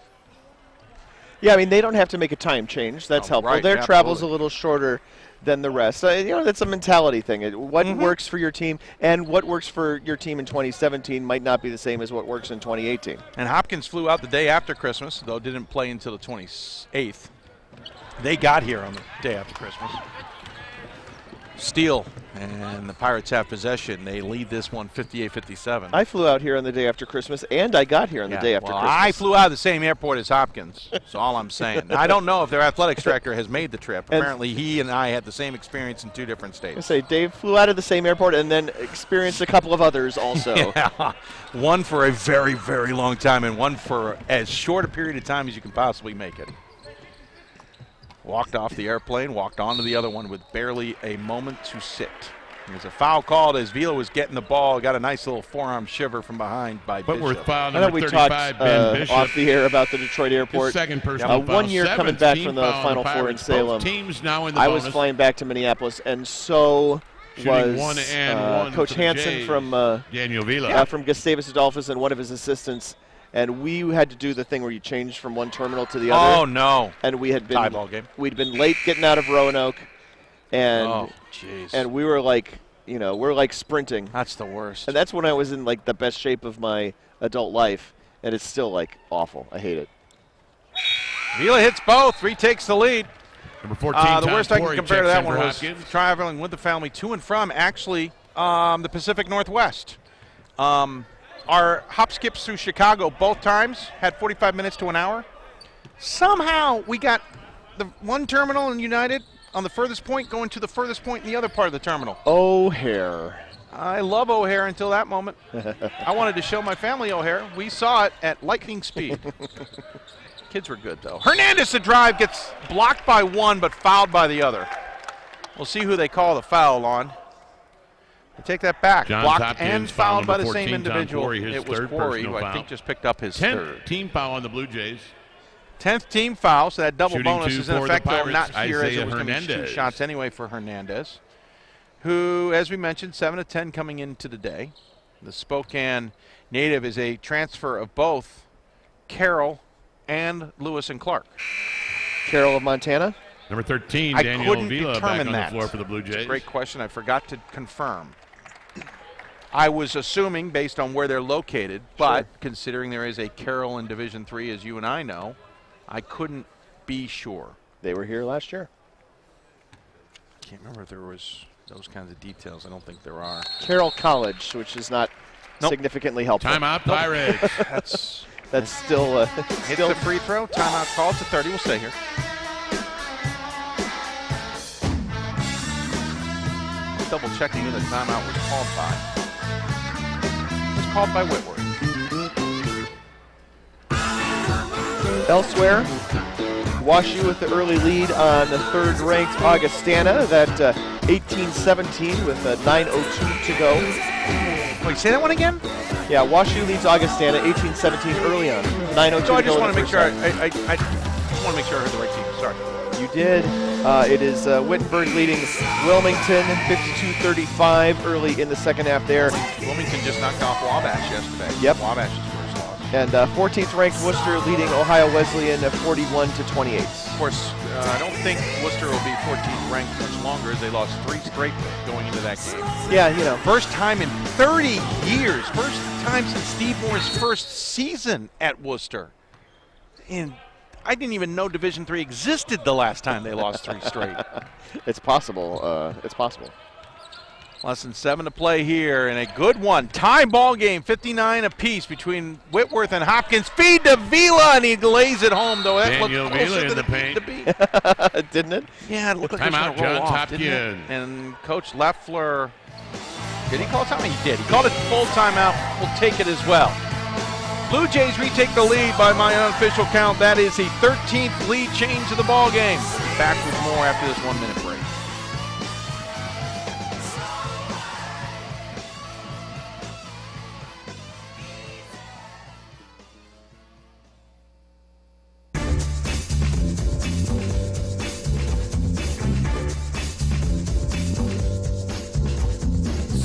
Yeah, I mean, they don't have to make a time change. That's Oh, helpful. right, Their travel's a absolutely. little shorter than the rest. That's a mentality thing. What works for your team and what works for your team in 2017 might not be the same as what works in 2018. And Hopkins flew out the day after Christmas, though didn't play until the 28th. They got here on the day after Christmas. Steal, and the Pirates have possession. They lead this one 58-57. I flew out here on the day after Christmas, and I got here on the day after Christmas. I flew out of the same airport as Hopkins. That's all I'm saying. I don't know if their athletics director has made the trip. Apparently, he and I had the same experience in 2 different states. I say Dave flew out of the same airport and then experienced a couple of others also. Yeah. One for a very, very long time, and one for as short a period of time as you can possibly make it. Walked off the airplane, walked onto the other one with barely a moment to sit. There's a foul called as Vila was getting the ball. Got a nice little forearm shiver from behind by Whitworth Bishop. foul I know number we 35, talked Ben Bishop. off the air about the Detroit airport. His second personal foul. 1 year coming 7th back team from the foul on Final the Four in Pirates. Salem. Both teams now in the I was bonus. flying back to Minneapolis, and so Shooting was 1 and 1 Coach for the Hansen Jays. from Daniel Vila. from Gustavus Adolphus and one of his assistants. And we had to do the thing where you change from one terminal to the other. Oh, no. And we had been Tie ball game. We'd been late getting out of Roanoke, and Oh, jeez. and we were like, we're like sprinting. That's the worst. And that's when I was in like the best shape of my adult life, and it's still like awful. I hate it. Vila hits both, retakes the lead. Number 14, The Tom worst I can Corey compare to checks that in one for was Hopkins. traveling with the family to and from actually the Pacific Northwest. Our hop skips through Chicago both times had 45 minutes to an hour. Somehow we got the one terminal in United on the furthest point going to the furthest point in the other part of the terminal. O'Hare. I love O'Hare until that moment. I wanted to show my family O'Hare. We saw it at lightning speed. Kids were good, though. Hernandez, the drive, gets blocked by one but fouled by the other. We'll see who they call the foul on. They take that back. Johns Blocked Hopkins, and foul fouled by the number same 14, Tom individual. Corey, his It was third Corey, personal who I foul. think just picked up his 10th third. team foul on the Blue Jays. 10th team foul, so that double Shooting bonus two is in for the effect, though Pirates, not here as Isaiah it was going to be 2 Hernandez. shots anyway for Hernandez, who, as we mentioned, 7 of 10 coming into the day. The Spokane native is a transfer of both Carroll and Lewis and Clark. Carroll of Montana. Number 13, I Daniel couldn't Vila back determine on that. the floor for the Blue It's a Jays. great question. I forgot to confirm. I was assuming based on where they're located, but considering there is a Carroll in Division III, as you and I know, I couldn't be sure. They were here last year. Can't remember if there was those kinds of details. I don't think there are. Carroll College, which is not significantly helpful. Timeout, Pirates. That's still hits the free throw. Timeout call. It's a 30. We'll stay here. Double checking who the timeout was called by. It was called by Whitworth. Elsewhere, WashU with the early lead on the third-ranked Augustana, that 18-17 with 9:02 to go. Wait, say that one again? Yeah, WashU leads Augustana 18-17 early on. 9:02 So I to just go. want to in the make sure. first I just want to make sure I heard the right team. Sorry. half. You did. It is Wittenberg leading Wilmington 52-35 early in the second half there. Wilmington just knocked off Wabash yesterday. Yep. Wabash's first loss. And 14th ranked Worcester leading Ohio Wesleyan 41-28. Of course, I don't think Worcester will be 14th ranked much longer as they lost 3 straight going into that game. Yeah, you know. First time in 30 years. First time since Steve Moore's first season at Worcester. And I didn't even know Division III existed the last time they lost 3 straight. It's possible. It's possible. Less than 7 to play here, and a good one. Tie ball game, 59 apiece between Whitworth and Hopkins. Feed to Vila, and he lays it home, though. That Daniel looked Vila closer in than the it needed paint. to be. Didn't it? Yeah, it looked like it was Timeout, going to roll Johns off, didn't it? Hopkins. And Coach Leffler, did he call a timeout? He did. He called it full timeout. We'll take it as well. Blue Jays retake the lead by my unofficial count. That is the 13th lead change of the ball game. Back with more after this 1-minute break.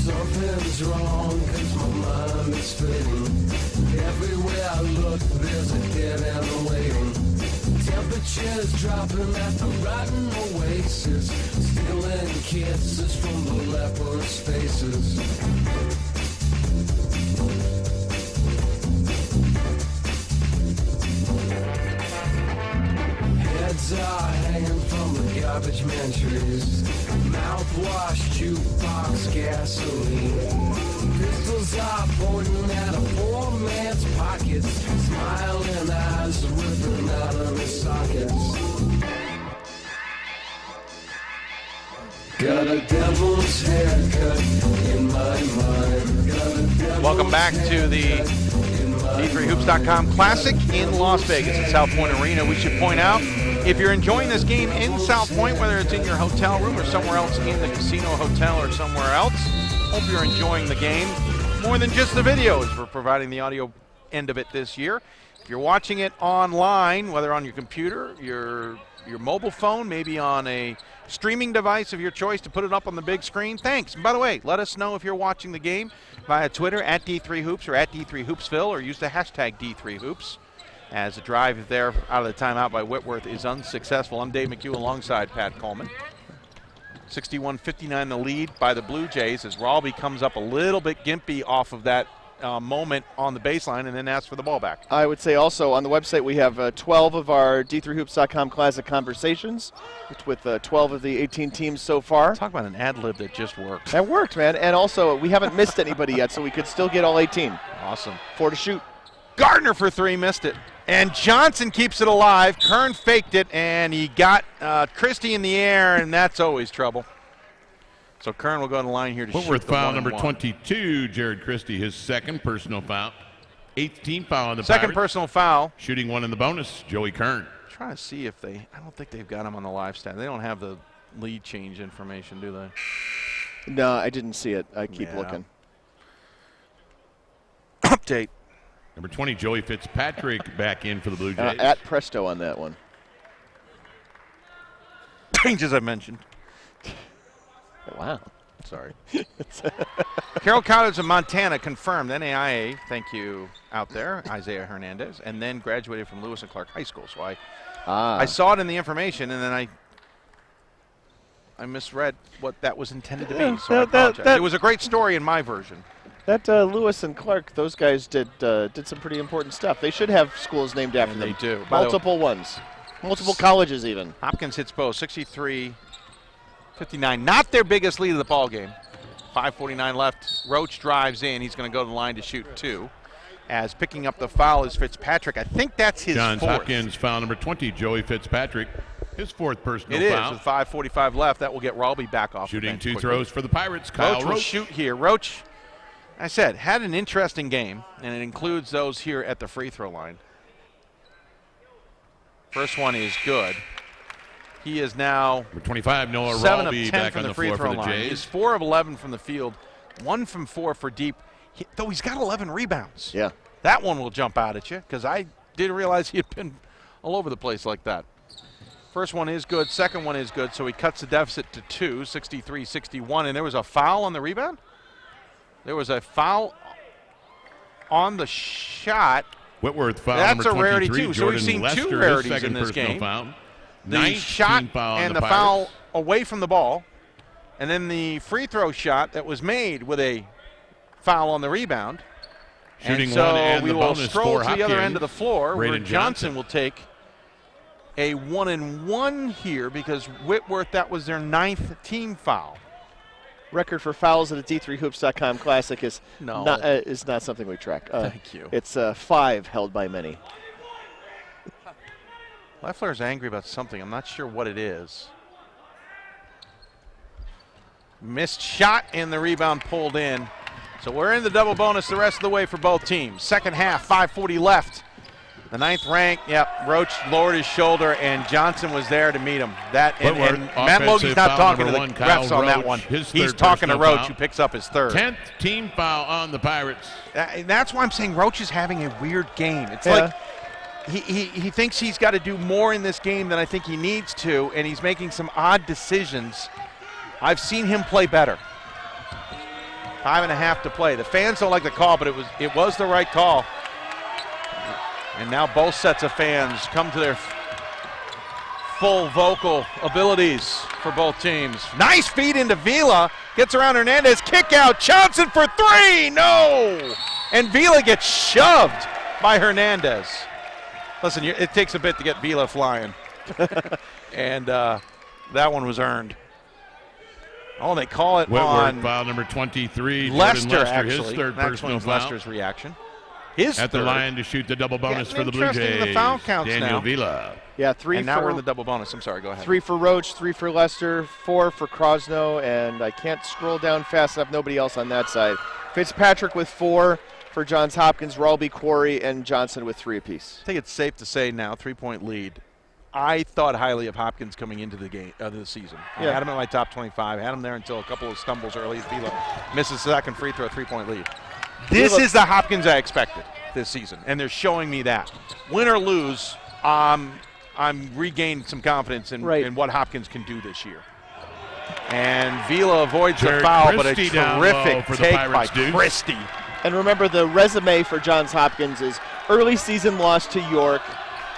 Something's wrong, 'cause my mind is fading. Everywhere I look, there's a dead end waiting. Temperatures dropping at the rotten oasis, stealing kisses from the leprous faces. Heads are hanging from the garbage man trees, mouthwash, jukebox, gasoline. Pistols are pointing at a poor man's pockets, smiling eyes ripping out of his sockets. Got a devil's haircut in my mind. Got a devil's Welcome back to the D3Hoops.com Classic in Las Vegas at South Point Arena. We should point out, if you're enjoying this game in South Point, whether it's in your hotel room or somewhere else in the casino, hotel, or somewhere else, hope you're enjoying the game more than just the videos. We're providing the audio end of it this year. If you're watching it online, whether on your computer, your mobile phone, maybe on a streaming device of your choice to put it up on the big screen, thanks. And by the way, let us know if you're watching the game via Twitter at D3Hoops or at D3Hoopsville, or use the hashtag D3Hoops. As the drive there out of the timeout by Whitworth is unsuccessful. I'm Dave McHugh alongside Pat Coleman. 61-59 the lead by the Blue Jays as Ralby comes up a little bit gimpy off of that moment on the baseline and then asks for the ball back. I would say also on the website we have 12 of our D3Hoops.com Classic conversations with 12 of the 18 teams so far. Talk about an ad lib that just worked. That worked, man. And also we haven't missed anybody yet, so we could still get all 18. Awesome. 4 to shoot. Gardner for 3, missed it. And Johnson keeps it alive. Kern faked it, and he got Christie in the air, and that's always trouble. So Kern will go on the line here to Whitworth shoot the foul 1 and number 1. 22, Jared Christie, his second personal foul. 8th team foul on the Second Pirates. personal foul. Shooting 1 in the bonus, Joey Kern. Trying to see if I don't think they've got him on the live stat. They don't have the lead change information, do they? No, I didn't see it. I keep Yeah. looking. Update. Number 20, Joey Fitzpatrick back in for the Blue Jays. At Presto on that one. Changes I mentioned. Wow. Sorry. Carroll College of Montana confirmed NAIA, thank you out there, Isaiah Hernandez, and then graduated from Lewis and Clark High School. So I saw it in the information, and then I misread what that was intended to be, so I apologize. It was a great story in my version. That Lewis and Clark, those guys did some pretty important stuff. They should have schools named after them. They do. Multiple ones. Multiple colleges even. Hopkins hits both, 63-59. Not their biggest lead of the ball game. 5:49 left. Roach drives in. He's going to go to the line to shoot 2. As picking up the foul is Fitzpatrick. I think that's his Johns 4th. Hopkins foul number 20, Joey Fitzpatrick. His 4th personal It foul. is with 5:45 left. That will get Ralby back off. Shooting the bench 2 quickly. throws for the Pirates. Kyle Roach will Roach. shoot here. Roach, I said, had an interesting game, and it includes those here at the free throw line. First one is good. He is now Number 25, Noah 7 of Ralby 10 back from on the the free floor throw for the line. Jays. He's 4 of 11 from the field, 1 from 4 for deep. Though he's got 11 rebounds. Yeah. That one will jump out at you because I didn't realize he had been all over the place like that. First one is good. Second one is good. So he cuts the deficit to 2, 63-61. And there was a foul on the rebound? There was a foul on the shot. Whitworth foul That's number a rarity 23, too. So Jordan we've seen Lester, 2 his rarities second in this personal game. Foul. The 9th shot team foul on and the the Pirates. foul away from the ball. And then the free throw shot that was made with a foul on the rebound. Shooting and so 1 and we the will bonus stroll for to the other end of the Hopkins. floor where Braden Johnson will take a 1-and-1 here because Whitworth, that was their 9th team foul. Record for fouls at a D3Hoops.com Classic is No. not something we track. Thank you. It's 5 held by many. Leffler's angry about something. I'm not sure what it is. Missed shot and the rebound pulled in. So we're in the double bonus the rest of the way for both teams. Second half, 5:40 left. The 9th rank, Roach lowered his shoulder and Johnson was there to meet him. And Matt Logie's not talking to the refs on that one. He's talking to Roach, who picks up his 3rd. 10th team foul on the Pirates. That's why I'm saying Roach is having a weird game. It's like he thinks he's got to do more in this game than I think he needs to, and he's making some odd decisions. I've seen him play better. 5.5 to play. The fans don't like the call, but it was the right call. And now both sets of fans come to their full vocal abilities for both teams. Nice feed into Vila. Gets around Hernandez. Kick out. Johnson for three. No. And Vila gets shoved by Hernandez. Listen, it takes a bit to get Vila flying. And that one was earned. Oh, they call it Whitworth, on foul number 23. Lester, Jordan Lester, actually. his third That personal explains foul. Lester's reaction. His At the third. line to shoot the double bonus for the Blue Interesting, Jays. the foul counts Daniel now. Vila. Yeah, 3 And now for we're in the double bonus. I'm sorry, go ahead. 3 for Roach, 3 for Lester, 4 for Krosno, and I can't scroll down fast enough. Nobody else on that side. Fitzpatrick with 4 for Johns Hopkins, Ralby, Quarry, and Johnson with 3 apiece. I think it's safe to say now, 3-point lead. I thought highly of Hopkins coming into the game the season. I Yeah. had him in my top 25. Had him there until a couple of stumbles early. Vila misses the second free throw, 3-point lead. This is the Hopkins I expected this season, and they're showing me that. Win or lose, I'm regained some confidence in what Hopkins can do this year. And Vila avoids Jared a foul, but a Christie down low terrific for the take Pirates, by Deuce. Christie. And remember, the resume for Johns Hopkins is early season loss to York,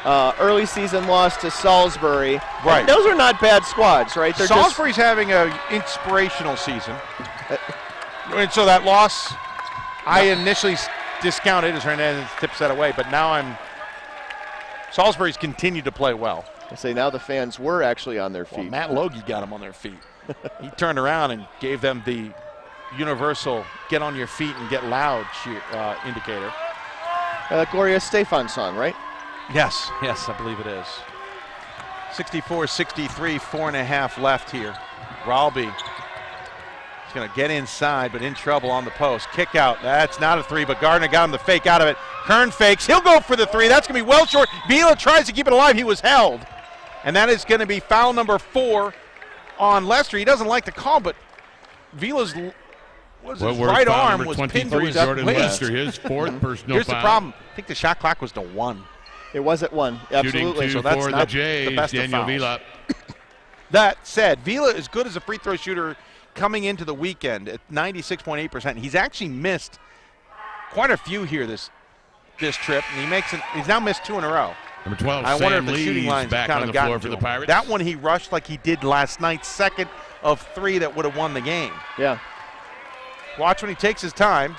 early season loss to Salisbury. Right. And those are not bad squads, right? They're Salisbury's having an inspirational season. And so that loss, I initially discounted as Hernandez tips that away, but now Salisbury's continued to play well. I say now the fans were actually on their feet. Well, Matt Logie got them on their feet. He turned around and gave them the universal get on your feet and get loud indicator. Gloria Stefan song, right? Yes, I believe it is. 64-63, 4.5 left here. Ralby is going to get inside, but in trouble on the post. Kick out. That's not a three, but Gardner got him the fake out of it. Kern fakes. He'll go for the three. That's going to be well short. Vila tries to keep it alive. He was held. And that is going to be foul number 4 on Lester. He doesn't like the call, but Vila's his right arm was pinned to his Jordan waist. Lester, his fourth personal Here's foul. the problem. I think the shot clock was to 1. It was at 1. Absolutely. Shooting 2 So that's for the not Jays, the best of Daniel fouls. Vila. That said, Vila is good as a free throw shooter coming into the weekend at 96.8%. He's actually missed quite a few here this trip, and he's now missed 2 in a row. Number 12, I wonder Sam if the shooting Lee's line's back kind on of the gotten floor to for the him. Pirates. That one he rushed like he did last night, second of 3 that would have won the game. Yeah. Watch when he takes his time.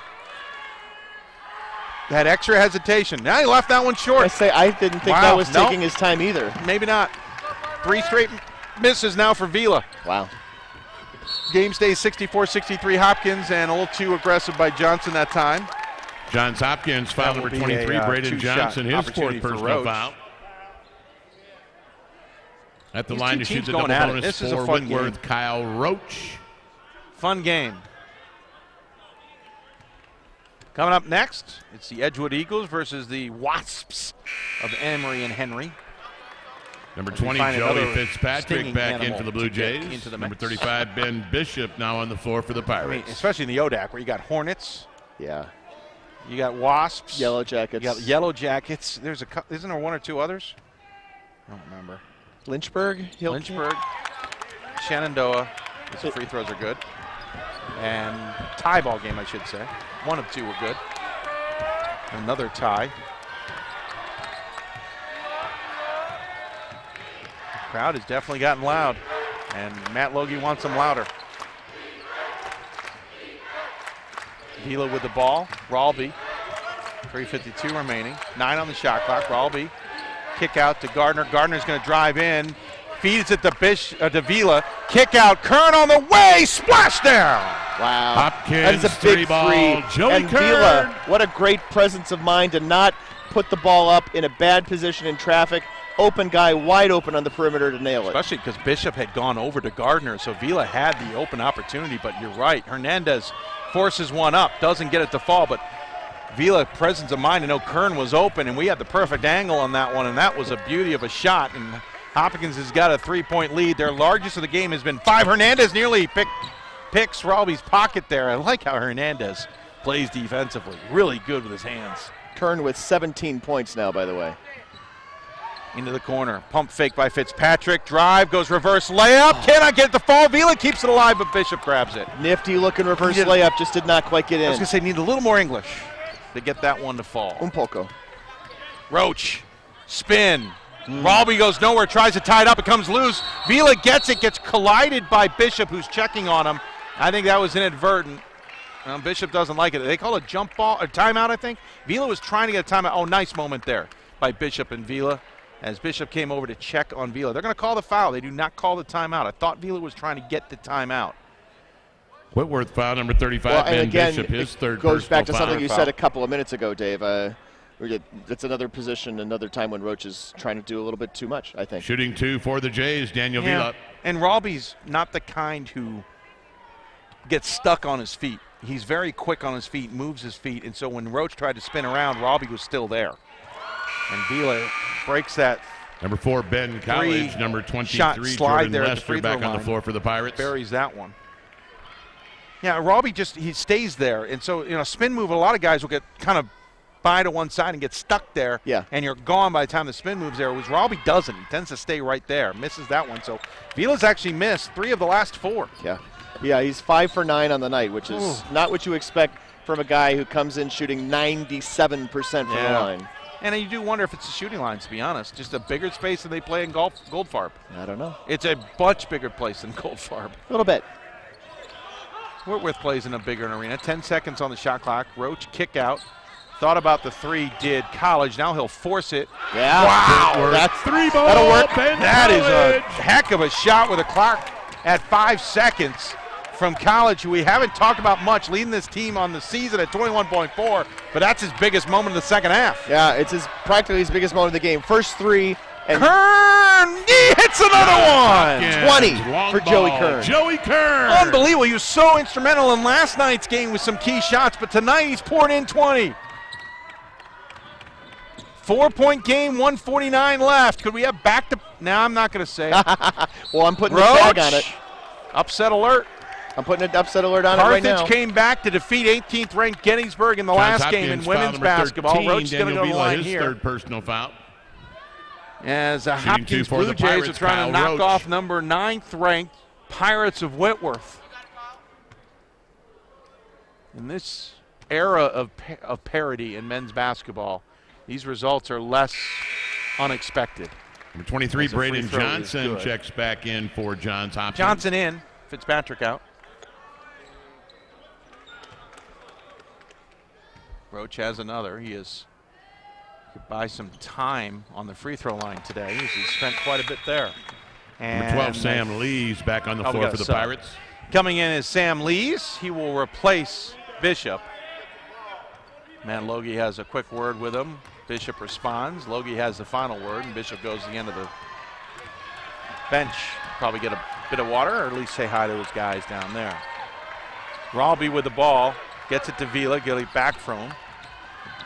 Had extra hesitation. Now he left that one short. I say I didn't think that was taking his time either. Maybe not. 3 straight misses now for Vila. Wow. Game stays 64-63 Hopkins, and a little too aggressive by Johnson that time. Johns Hopkins, foul That number will be 23, a, Braden two-shot Johnson, his opportunity fourth for personal Roach. foul. At the These line two to shoot teams the going double at it. bonus This is a for fun Whitworth, game. Kyle Roach. Fun game. Coming up next, it's the Edgewood Eagles versus the Wasps of Emery and Henry. Number As we 20, find Joey another Fitzpatrick stinging back in animal for the Blue to get Jays. into the Number mix. 35, Ben Bishop now on the floor for the I Pirates. mean, especially in the ODAC where you got Hornets, Yeah. you got Wasps, Yellow Jackets. you got Yellow Jackets. There's isn't there 1 or 2 others? I don't remember. Lynchburg. Lynchburg, Shenandoah. The free throws are good. And tie ball game, I should say. 1 of 2 were good. Another tie. The crowd has definitely gotten loud, and Matt Logie wants them louder. Vila with the ball. Ralby. 3:52 remaining. 9 on the shot clock. Ralby. Kick out to Gardner. Gardner's going to drive in. Feeds it to Vila. Kick out. Kern on the way. Splash down. Wow. Hopkins, That is a three big ball. three. Joey And Kern. Vila, what a great presence of mind to not put the ball up in a bad position in traffic. Open guy, wide open on the perimeter to nail it. Especially because Bishop had gone over to Gardner, so Vila had the open opportunity, but you're right. Hernandez forces one up, doesn't get it to fall, but Vila, presence of mind, to know Kern was open, and we had the perfect angle on that one, and that was a beauty of a shot, and Hopkins has got a 3-point lead. Their largest of the game has been 5. Hernandez nearly picks Ralby's pocket there. I like how Hernandez plays defensively. Really good with his hands. Kern with 17 points now, by the way. Into the corner. Pump fake by Fitzpatrick. Drive, goes reverse layup. Cannot get it to fall. Vila keeps it alive, but Bishop grabs it. Nifty looking reverse Needed- layup, just did not quite get I in. was going to say, need a little more English to get that one to fall. Un poco. Roach. Spin. Ralby goes nowhere, tries to tie it up, it comes loose. Vila gets it, gets collided by Bishop, who's checking on him. I think that was inadvertent. Bishop doesn't like it. They call it jump ball, or timeout, I think. Vila was trying to get a timeout. Oh, nice moment there by Bishop and Vila as Bishop came over to check on Vila. They're going to call the foul. They do not call the timeout. I thought Vila was trying to get the timeout. Whitworth foul number 35. Well, Ben and again, Bishop, his third goes back to personal something you foul. said a couple of minutes ago, Dave. It's another position, another time when Roach is trying to do a little bit too much, I think. Shooting 2 for the Jays, Daniel Vila. And Ralby's not the kind who gets stuck on his feet. He's very quick on his feet, moves his feet, and so when Roach tried to spin around, Ralby was still there. And Vila breaks that. Number 4, Ben College. Number 23, shot slide Jordan there at the Lester, free throw back on the line. floor for the Pirates. Buries that one. Yeah, Ralby he stays there, and so spin move. A lot of guys will get kind of by to one side and get stuck there. Yeah. And you're gone by the time the spin move's there. Whereas Ralby doesn't. He tends to stay right there. Misses that one. So Vila's actually missed 3 of the last 4. Yeah, he's 5 for 9 on the night, which is not what you expect from a guy who comes in shooting 97% from the line. And you do wonder if it's the shooting line, to be honest. Just a bigger space than they play in Goldfarb. I don't know. It's a much bigger place than Goldfarb. A little bit. Whitworth plays in a bigger arena. 10 seconds on the shot clock. Roach kick out. Thought about the 3, did College. Now he'll force it. Yeah. Wow. That's 3 ball. That'll work. That is a heck of a shot with a clock at 5 seconds from College, who we haven't talked about much, leading this team on the season at 21.4, but that's his biggest moment of the second half. Yeah, it's practically his biggest moment of the game. First 3. And Kern, he hits another one. Hopkins, 20 long for Joey ball. Kern. Joey Kern. Unbelievable. He was so instrumental in last night's game with some key shots, but tonight he's poured in 20. 4-point game, 1:49 left. Could we have back to? Now I'm not going to say it. Well, I'm putting the Roach, tag on it. Upset alert. I'm putting an upset alert on it right now. Carthage came back to defeat 18th ranked Gettysburg in the Johns last game in Hopkins, foul women's number basketball. 13, Roach is going to go to the Daniel Vila, line his here. third personal foul. As Shooting 2 Hopkins for Blue the Jays are Pirates, trying Kyle to knock Roach. off number 9th ranked Pirates of Whitworth. In this era of parity in men's basketball, these results are less unexpected. Number 23, As a free Braden throw is Johnson good. checks back in for Johns Hopkins. Johnson in, Fitzpatrick out. Roach has another. He could buy some time on the free throw line today. He's spent quite a bit there. Number And 12, Sam Lees back on the we floor got for a the sub. Pirates. Coming in is Sam Lees. He will replace Bishop. Matt Logie has a quick word with him. Bishop responds. Logie has the final word, and Bishop goes to the end of the bench. Probably get a bit of water, or at least say hi to his guys down there. Ralby with the ball. Gets it to Vila. Gilly back from him.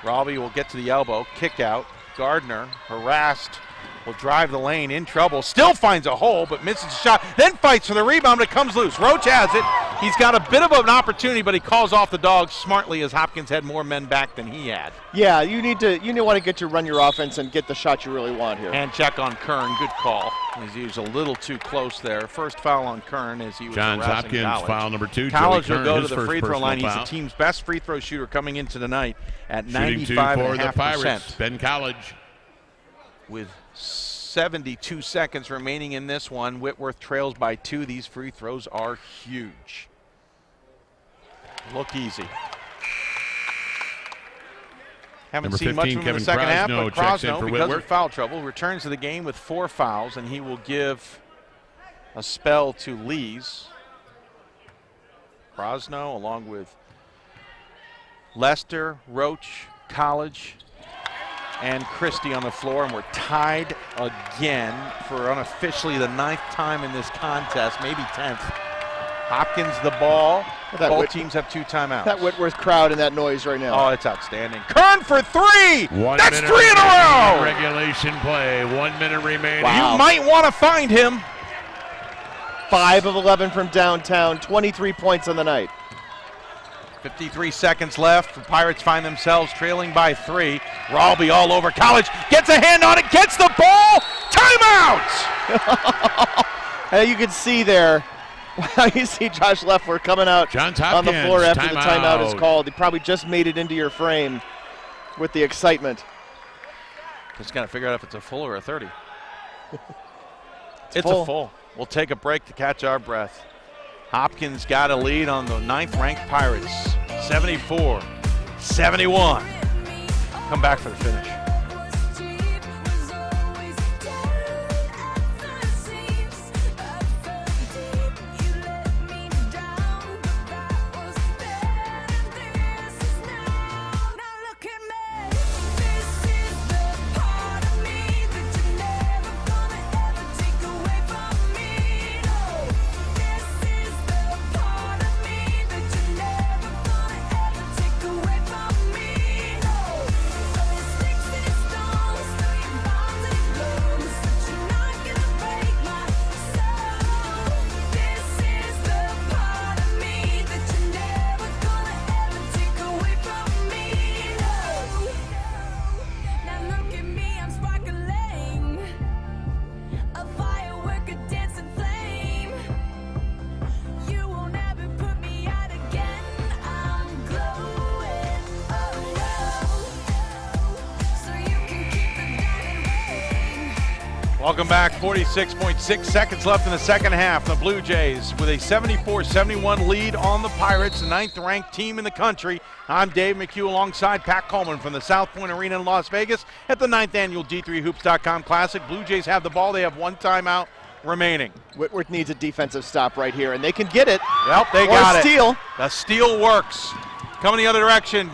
Ralby will get to the elbow. Kick out. Gardner, harassed, will drive the lane, in trouble. Still finds a hole, but misses the shot. Then fights for the rebound, but it comes loose. Roach has it. He's got a bit of an opportunity, but he calls off the Dogs smartly as Hopkins had more men back than he had. Yeah, you need to want to run your offense and get the shot you really want here. Hand check on Kern. Good call. He was a little too close there. First foul on Kern as he was Johns harassing Hopkins, College. foul number 2. College Joey will Kern, go his to the first free throw personal line. He's foul. the team's best free throw shooter coming into the night at Shooting 2 for the Pirates, 95.5%. Ben College. With 72 seconds remaining in this one, Whitworth trails by 2. These free throws are huge. Look easy. Haven't Number seen much 15, of him in the Kevin second half, but Krasno checks in Krasno, for because of Whitworth. foul trouble, returns to the game with 4 fouls, and he will give a spell to Lees. Krasno, along with Lester, Roach, College, and Christie on the floor, and we're tied again for unofficially the 9th time in this contest, maybe 10th. Hopkins the ball. Both teams have 2 timeouts. That Whitworth crowd and that noise right now. Oh, it's outstanding. Kern for 3. 1 That's minute 3 in a row. Regulation play. 1 minute remaining. Wow. You might want to find him. 5 of 11 from downtown, 23 points on the night. 53 seconds left. The Pirates find themselves trailing by 3. Ralby all over College. Gets a hand on it. Gets the ball. Timeout. And you can see there, you see Josh Leffler coming out Johns on the Hopkins, floor after the timeout is timeout. called. He probably just made it into your frame with the excitement. Just got to figure out if it's a full or a 30. It's a full. We'll take a break to catch our breath. Hopkins got a lead on the 9th-ranked Pirates, 74-71. Come back for the finish. Welcome back. 46.6 seconds left in the second half. The Blue Jays with a 74-71 lead on the Pirates, the 9th-ranked team in the country. I'm Dave McHugh alongside Pat Coleman from the South Point Arena in Las Vegas at the 9th annual D3Hoops.com Classic. Blue Jays have the ball. They have one timeout remaining. Whitworth needs a defensive stop right here, and they can get it. Yep, they got it. Steal. The steal works. Coming the other direction.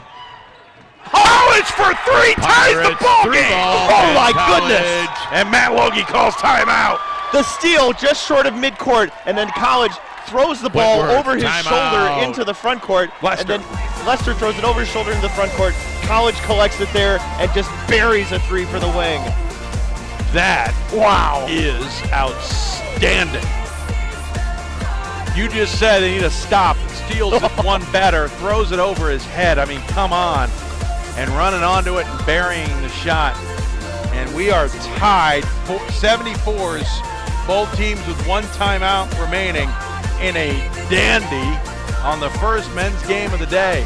College for three, ties the ball game. Oh my goodness! And Matt Logie calls timeout. The steal just short of midcourt, and then College throws the ball Whitworth, over his shoulder timeout. into the front court. Lester. And then Lester throws it over his shoulder into the front court. College collects it there and just buries a three for the wing. That Wow. is outstanding. You just said they need to stop. Steals it one better, throws it over his head. I mean, come on. And running onto it and burying the shot. And we are tied 74s, both teams with one timeout remaining in a dandy on the first men's game of the day.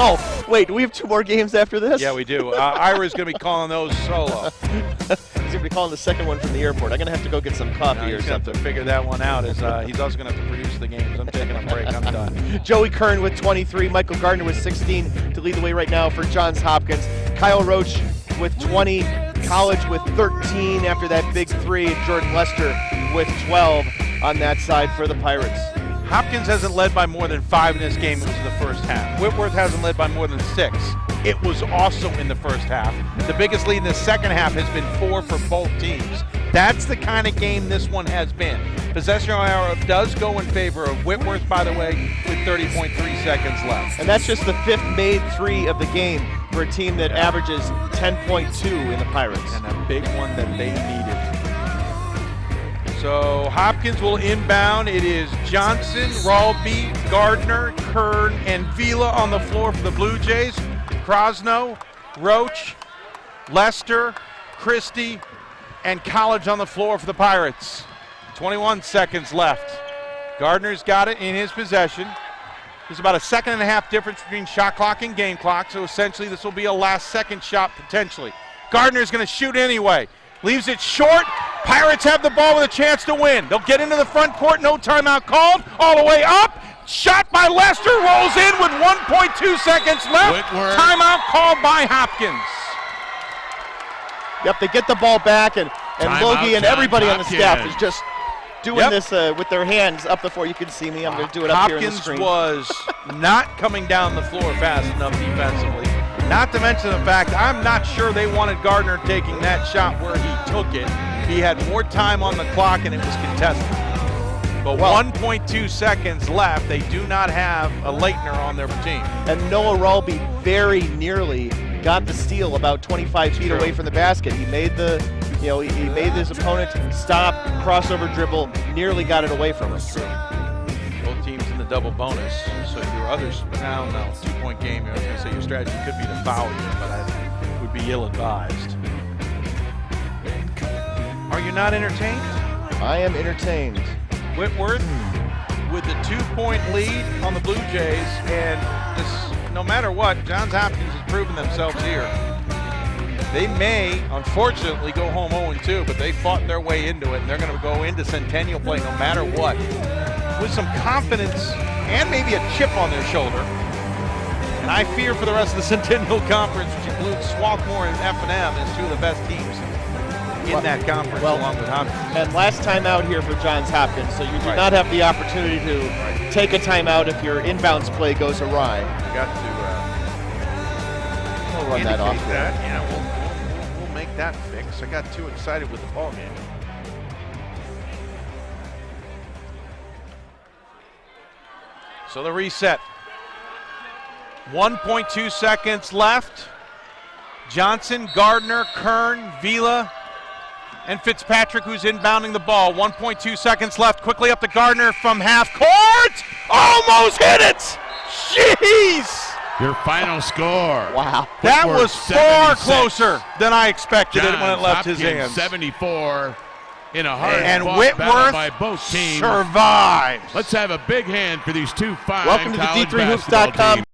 Oh, wait, do we have two more games after this? Yeah, we do. Ira's going to be calling those solo. He's going to be calling the second one from the airport. I'm going to have to go get some coffee or He's going to something. have to figure that one out. He's also going to have to produce the games. I'm taking a break. I'm done. Joey Kern with 23, Michael Gardner with 16 to lead the way right now for Johns Hopkins. Kyle Roach with 20, College with 13 after that big three, and Jordan Lester with 12 on that side for the Pirates. Hopkins hasn't led by more than 5 in this game. It was in the first half. Whitworth hasn't led by more than 6. It was also in the first half. The biggest lead in the second half has been 4 for both teams. That's the kind of game this one has been. Possession arrow does go in favor of Whitworth, by the way, with 30.3 seconds left. And that's just the 5th made three of the game for a team that averages 10.2 in the Pirates. And a big one that they needed. So Hopkins will inbound. It is Johnson, Ralby, Gardner, Kern, and Vila on the floor for the Blue Jays. Krosno, Roach, Lester, Christie, and College on the floor for the Pirates. 21 seconds left. Gardner's got it in his possession. There's about a 1.5 second difference between shot clock and game clock, so essentially this will be a last second shot potentially. Gardner's going to shoot anyway. Leaves it short. Pirates have the ball with a chance to win. They'll get into the front court, no timeout called. All the way up. Shot by Lester, rolls in with 1.2 seconds left. Whitworth. Timeout called by Hopkins. Yep, they get the ball back, and Timeout, Logie and Johns everybody on the staff Hopkins. is just doing Yep. this with their hands up before you can see me. I'm going to do it up here on the Hopkins screen. was not coming down the floor fast enough defensively. Not to mention the fact I'm not sure they wanted Gardner taking that shot where he took it. He had more time on the clock and it was contested. But 1.2 seconds left. They do not have a Leitner on their team. And Noah Ralby very nearly got the steal about 25 feet away from the basket. He made he made his opponent stop, crossover dribble, nearly got it away from us. Both teams in the double bonus. So your others, no, 2-point game. I was going to say your strategy could be to foul you, but I would be ill-advised. Are you not entertained? I am entertained. Whitworth with the 2-point lead on the Blue Jays, and this, no matter what, Johns Hopkins has proven themselves here. They may, unfortunately, go home 0-2, but they fought their way into it, and they're going to go into Centennial play no matter what, with some confidence and maybe a chip on their shoulder. And I fear for the rest of the Centennial Conference, which includes Swarthmore and F&M, as two of the best teams in that conference, along with Hopkins. And last time out here for Johns Hopkins, so you do not have the opportunity to take a timeout if your inbounds play goes awry. You got to We'll run that off. That. Yeah, we'll make that fix. I got too excited with the ball game. So the reset. 1.2 seconds left. Johnson, Gardner, Kern, Vila, and Fitzpatrick, who's inbounding the ball. 1.2 seconds left. Quickly up to Gardner from half court. Almost hit it. Jeez. Your final score. Wow. That Whitworth, was far 76. closer than I expected it when it left Hopkins, his hands. 74 in a hard And battle Whitworth by both teams. survives. Let's have a big hand for these two fine Welcome to the college basketball D3Hoops.com teams.